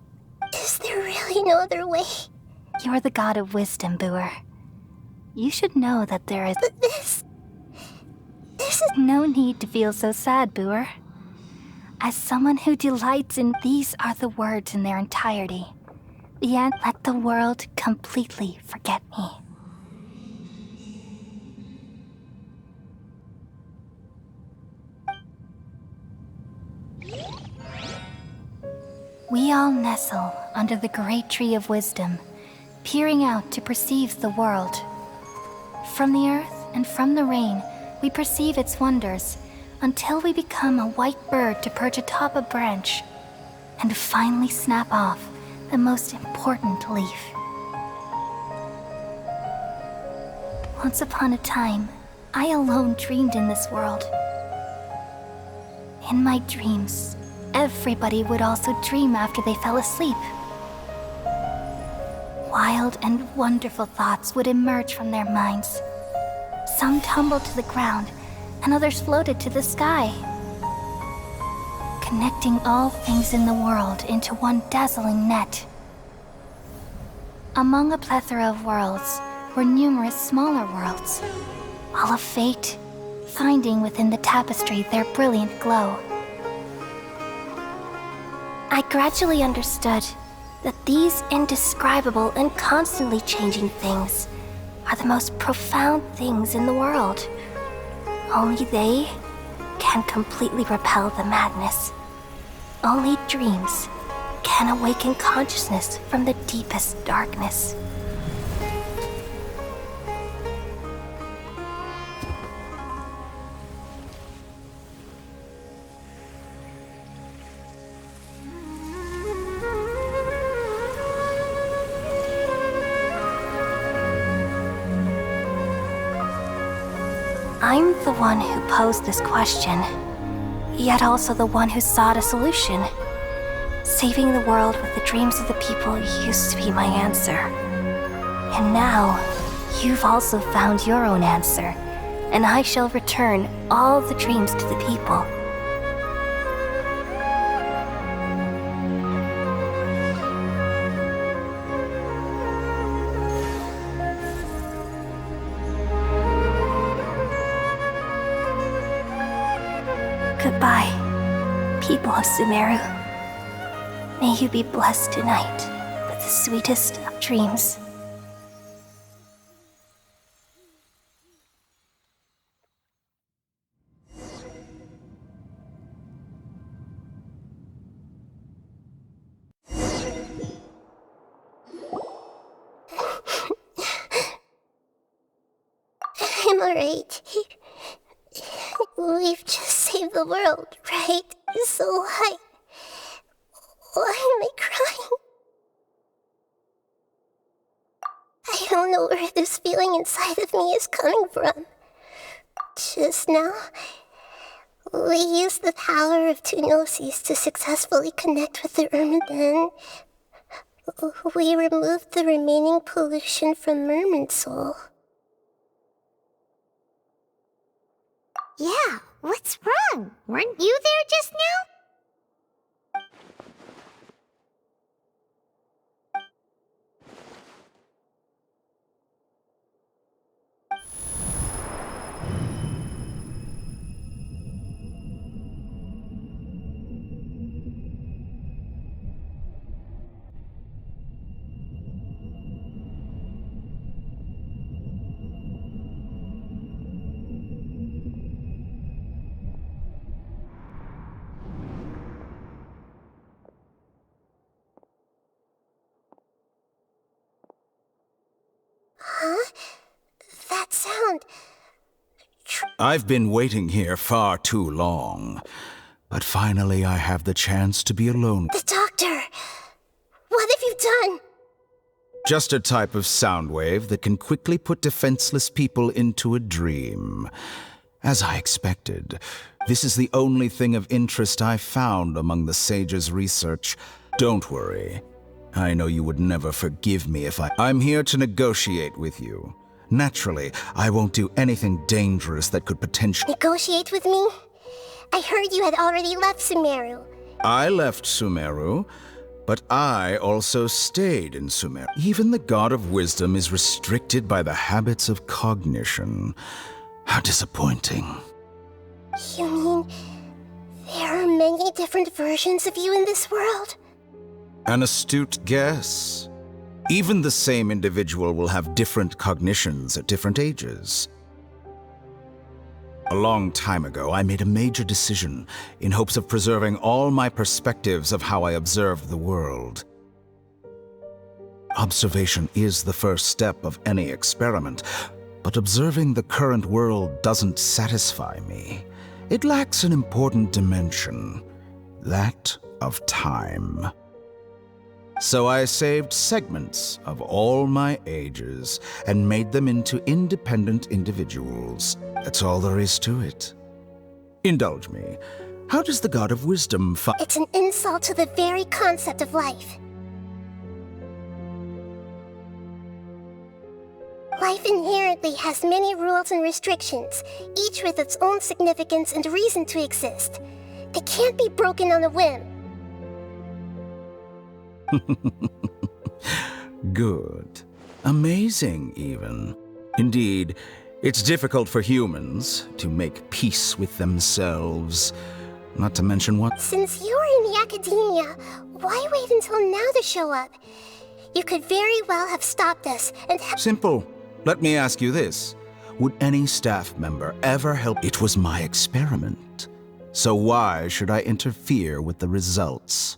Is there really no other way? You're the god of wisdom, Booer. You should know that there is... But this is... No need to feel so sad, Booer. As someone who delights in... These are the words in their entirety. Let the world completely forget me. We all nestle under the great tree of wisdom, peering out to perceive the world. From the earth and from the rain, we perceive its wonders, until we become a white bird to perch atop a branch, and finally snap off the most important leaf. Once upon a time, I alone dreamed in this world. In my dreams, everybody would also dream after they fell asleep. Wild and wonderful thoughts would emerge from their minds. Some tumbled to the ground, and others floated to the sky, connecting all things in the world into one dazzling net. Among a plethora of worlds were numerous smaller worlds, all of fate, finding within the tapestry their brilliant glow. I gradually understood that these indescribable and constantly changing things are the most profound things in the world. Only they can completely repel the madness. Only dreams can awaken consciousness from the deepest darkness. I'm the one who posed this question, yet also the one who sought a solution. Saving the world with the dreams of the people used to be my answer. And now, you've also found your own answer, and I shall return all the dreams to the people. Goodbye, people of Sumeru. May you be blessed tonight with the sweetest of dreams. I'm alright. We've just saved the world, right? So why am I crying? I don't know where this feeling inside of me is coming from. Just now, we used the power of two gnosis to successfully connect with the Merman. Then we removed the remaining pollution from Merman Soul. Yeah, what's wrong? Weren't you there just now? Huh? That sound... I've been waiting here far too long, but finally I have the chance to be alone. The doctor! What have you done? Just a type of sound wave that can quickly put defenseless people into a dream. As I expected, this is the only thing of interest I found among the sage's research. Don't worry. I know you would never forgive me if I'm here to negotiate with you. Naturally, I won't do anything dangerous that could potentially... Negotiate with me? I heard you had already left Sumeru. I left Sumeru, but I also stayed in Sumeru. Even the God of Wisdom is restricted by the habits of cognition. How disappointing. You mean there are many different versions of you in this world? An astute guess. Even the same individual will have different cognitions at different ages. A long time ago, I made a major decision in hopes of preserving all my perspectives of how I observed the world. Observation is the first step of any experiment, but observing the current world doesn't satisfy me. It lacks an important dimension, that of time. So I saved segments of all my ages and made them into independent individuals. That's all there is to it. Indulge me. How does the God of Wisdom It's an insult to the very concept of life. Life inherently has many rules and restrictions, each with its own significance and reason to exist. They can't be broken on a whim. Good. Amazing, even. Indeed, it's difficult for humans to make peace with themselves. Not to mention what... Since you were in the academia, why wait until now to show up? You could very well have stopped us and Simple. Let me ask you this. Would any staff member ever help? It was my experiment. So why should I interfere with the results?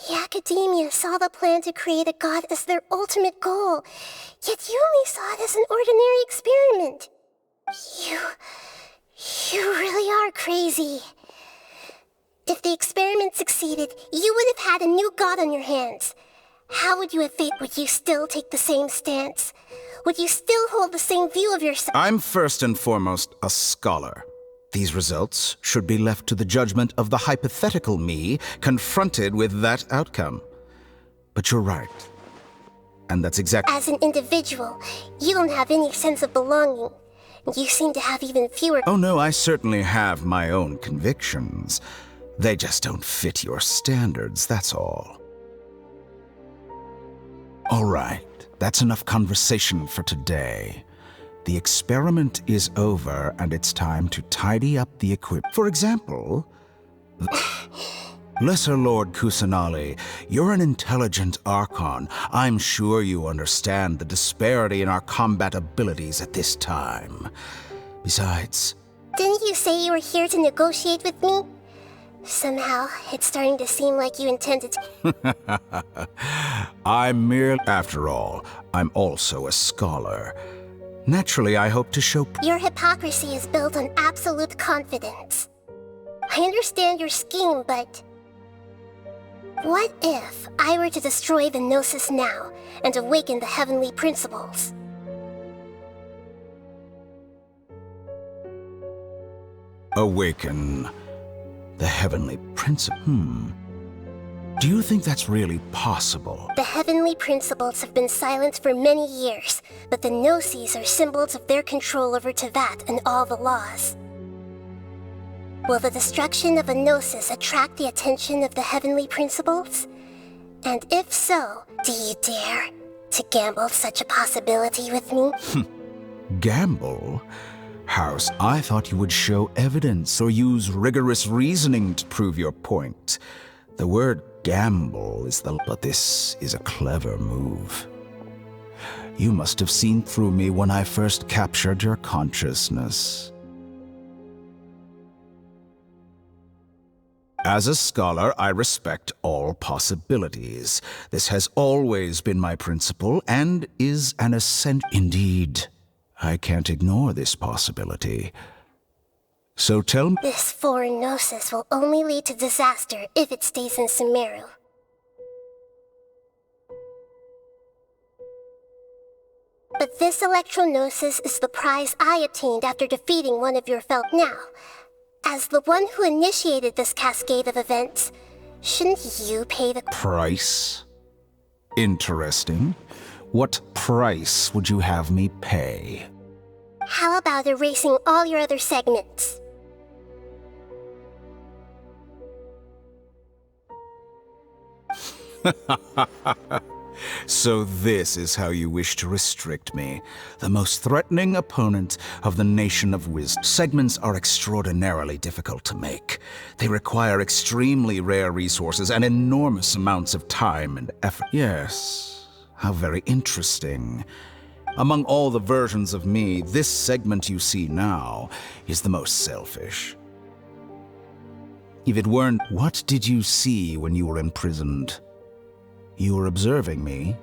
The academia saw the plan to create a god as their ultimate goal, yet you only saw it as an ordinary experiment. You really are crazy. If the experiment succeeded, you would have had a new god on your hands. How would you have faith? Would you still take the same stance? Would you still hold the same view of yourself? I'm first and foremost a scholar. These results should be left to the judgment of the hypothetical me confronted with that outcome. But you're right. And that's exactly... As an individual, you don't have any sense of belonging. You seem to have even fewer... Oh no, I certainly have my own convictions. They just don't fit your standards, that's all. All right, that's enough conversation for today. The experiment is over, and it's time to tidy up the equipment. For example... Lesser Lord Kusanali, you're an intelligent Archon. I'm sure you understand the disparity in our combat abilities at this time. Besides... Didn't you say you were here to negotiate with me? Somehow, it's starting to seem like you intended to... I'm merely... After all, I'm also a scholar. Naturally, I hope to show... Your hypocrisy is built on absolute confidence. I understand your scheme, but... What if I were to destroy the Gnosis now and awaken the heavenly principles? Awaken the heavenly principle? Do you think that's really possible? The heavenly principles have been silent for many years, but the Gnosis are symbols of their control over Tevat and all the laws. Will the destruction of a Gnosis attract the attention of the heavenly principles? And if so, do you dare to gamble such a possibility with me? Gamble? House, I thought you would show evidence or use rigorous reasoning to prove your point. The word gamble is the... But this is a clever move. You must have seen through me when I first captured your consciousness. As a scholar, I respect all possibilities. This has always been my principle and is an essential... Indeed, I can't ignore this possibility. So tell me... This foreign Gnosis will only lead to disaster if it stays in Sumeru. But this Electro-Gnosis is the prize I obtained after defeating one of your fellow... Now, as the one who initiated this cascade of events, shouldn't you pay the... Price? Interesting. What price would you have me pay? How about erasing all your other segments? So this is how you wish to restrict me, the most threatening opponent of the Nation of Wisdom. Segments are extraordinarily difficult to make. They require extremely rare resources and enormous amounts of time and effort. Yes, how very interesting. Among all the versions of me, this segment you see now is the most selfish. If it weren't, what did you see when you were imprisoned? You were observing me,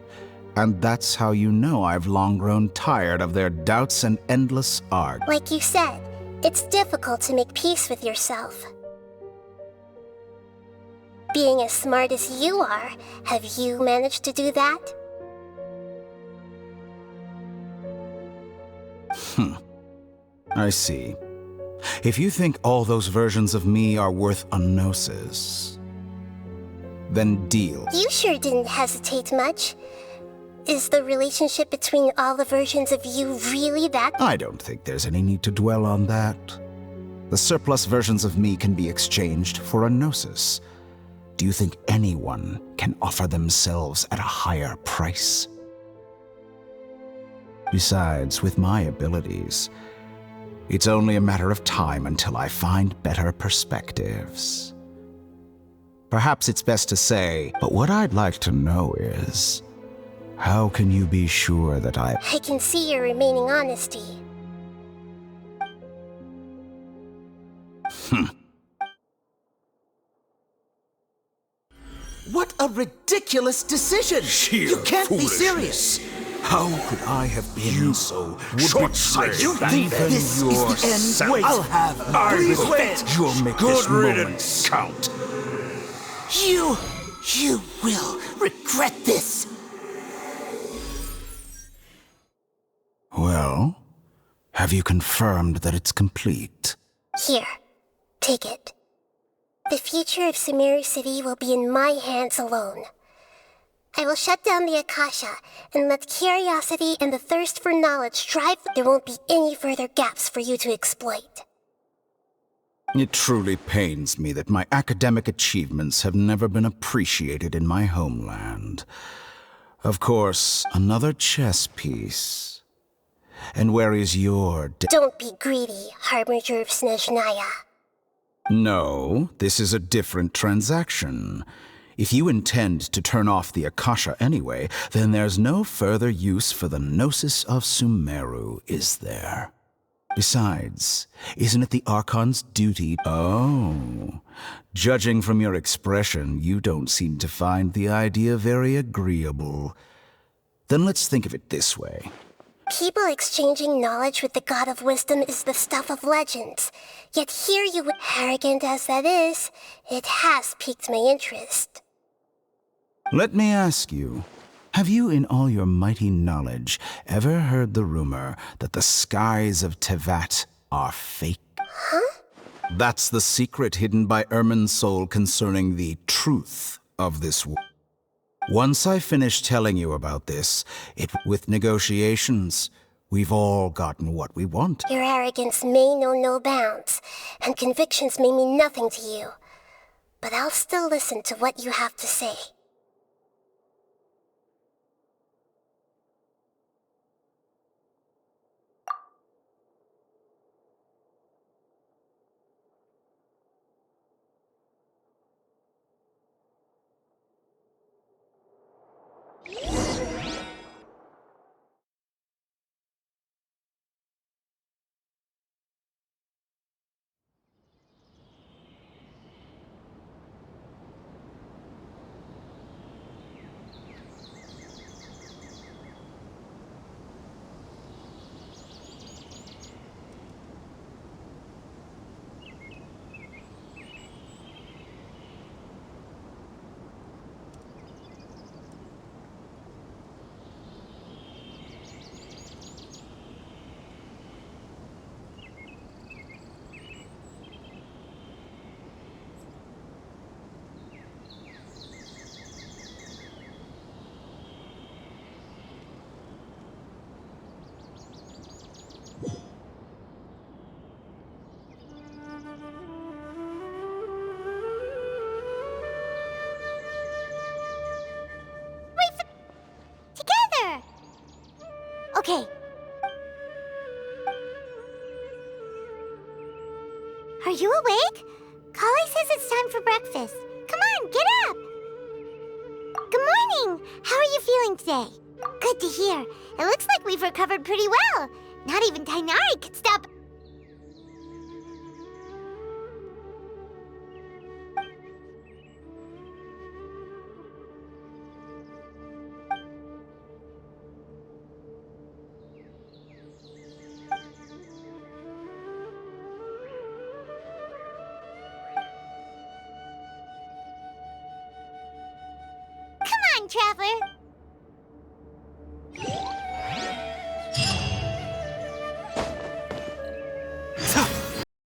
and that's how you know I've long grown tired of their doubts and endless arguments. Like you said, it's difficult to make peace with yourself. Being as smart as you are, have you managed to do that? I see. If you think all those versions of me are worth a gnosis, then deal. You sure didn't hesitate much. Is the relationship between all the versions of you really that? I don't think there's any need to dwell on that. The surplus versions of me can be exchanged for a gnosis. Do you think anyone can offer themselves at a higher price? Besides, with my abilities, it's only a matter of time until I find better perspectives. Perhaps it's best to say, but what I'd like to know is, how can you be sure that I can see your remaining honesty. What a ridiculous decision! You can't be serious! How could I have been so short-sighted? You think this is the end? Wait, I'll have... You'll make this moment count. You will regret this! Well, have you confirmed that it's complete? Here, take it. The future of Sumeru City will be in my hands alone. I will shut down the Akasha and let curiosity and the thirst for knowledge drive. There won't be any further gaps for you to exploit. It truly pains me that my academic achievements have never been appreciated in my homeland. Of course, another chess piece. And where is your Don't be greedy, Harbinger of Snezhnaya. No, this is a different transaction. If you intend to turn off the Akasha anyway, then there's no further use for the Gnosis of Sumeru, is there? Besides, isn't it the Archon's duty? Oh, judging from your expression, you don't seem to find the idea very agreeable. Then let's think of it this way. People exchanging knowledge with the God of Wisdom is the stuff of legends. Yet here you, arrogant as that is, it has piqued my interest. Let me ask you, have you in all your mighty knowledge ever heard the rumor that the skies of Tevat are fake? Huh? That's the secret hidden by Irminsul concerning the truth of this world. Once I finish telling you about this, with negotiations, we've all gotten what we want. Your arrogance may know no bounds, and convictions may mean nothing to you. But I'll still listen to what you have to say. Okay. Are you awake? Kali says it's time for breakfast. Come on, get up! Good morning! How are you feeling today? Good to hear. It looks like we've recovered pretty well. Not even Tainari could stop... Come on, Traveler.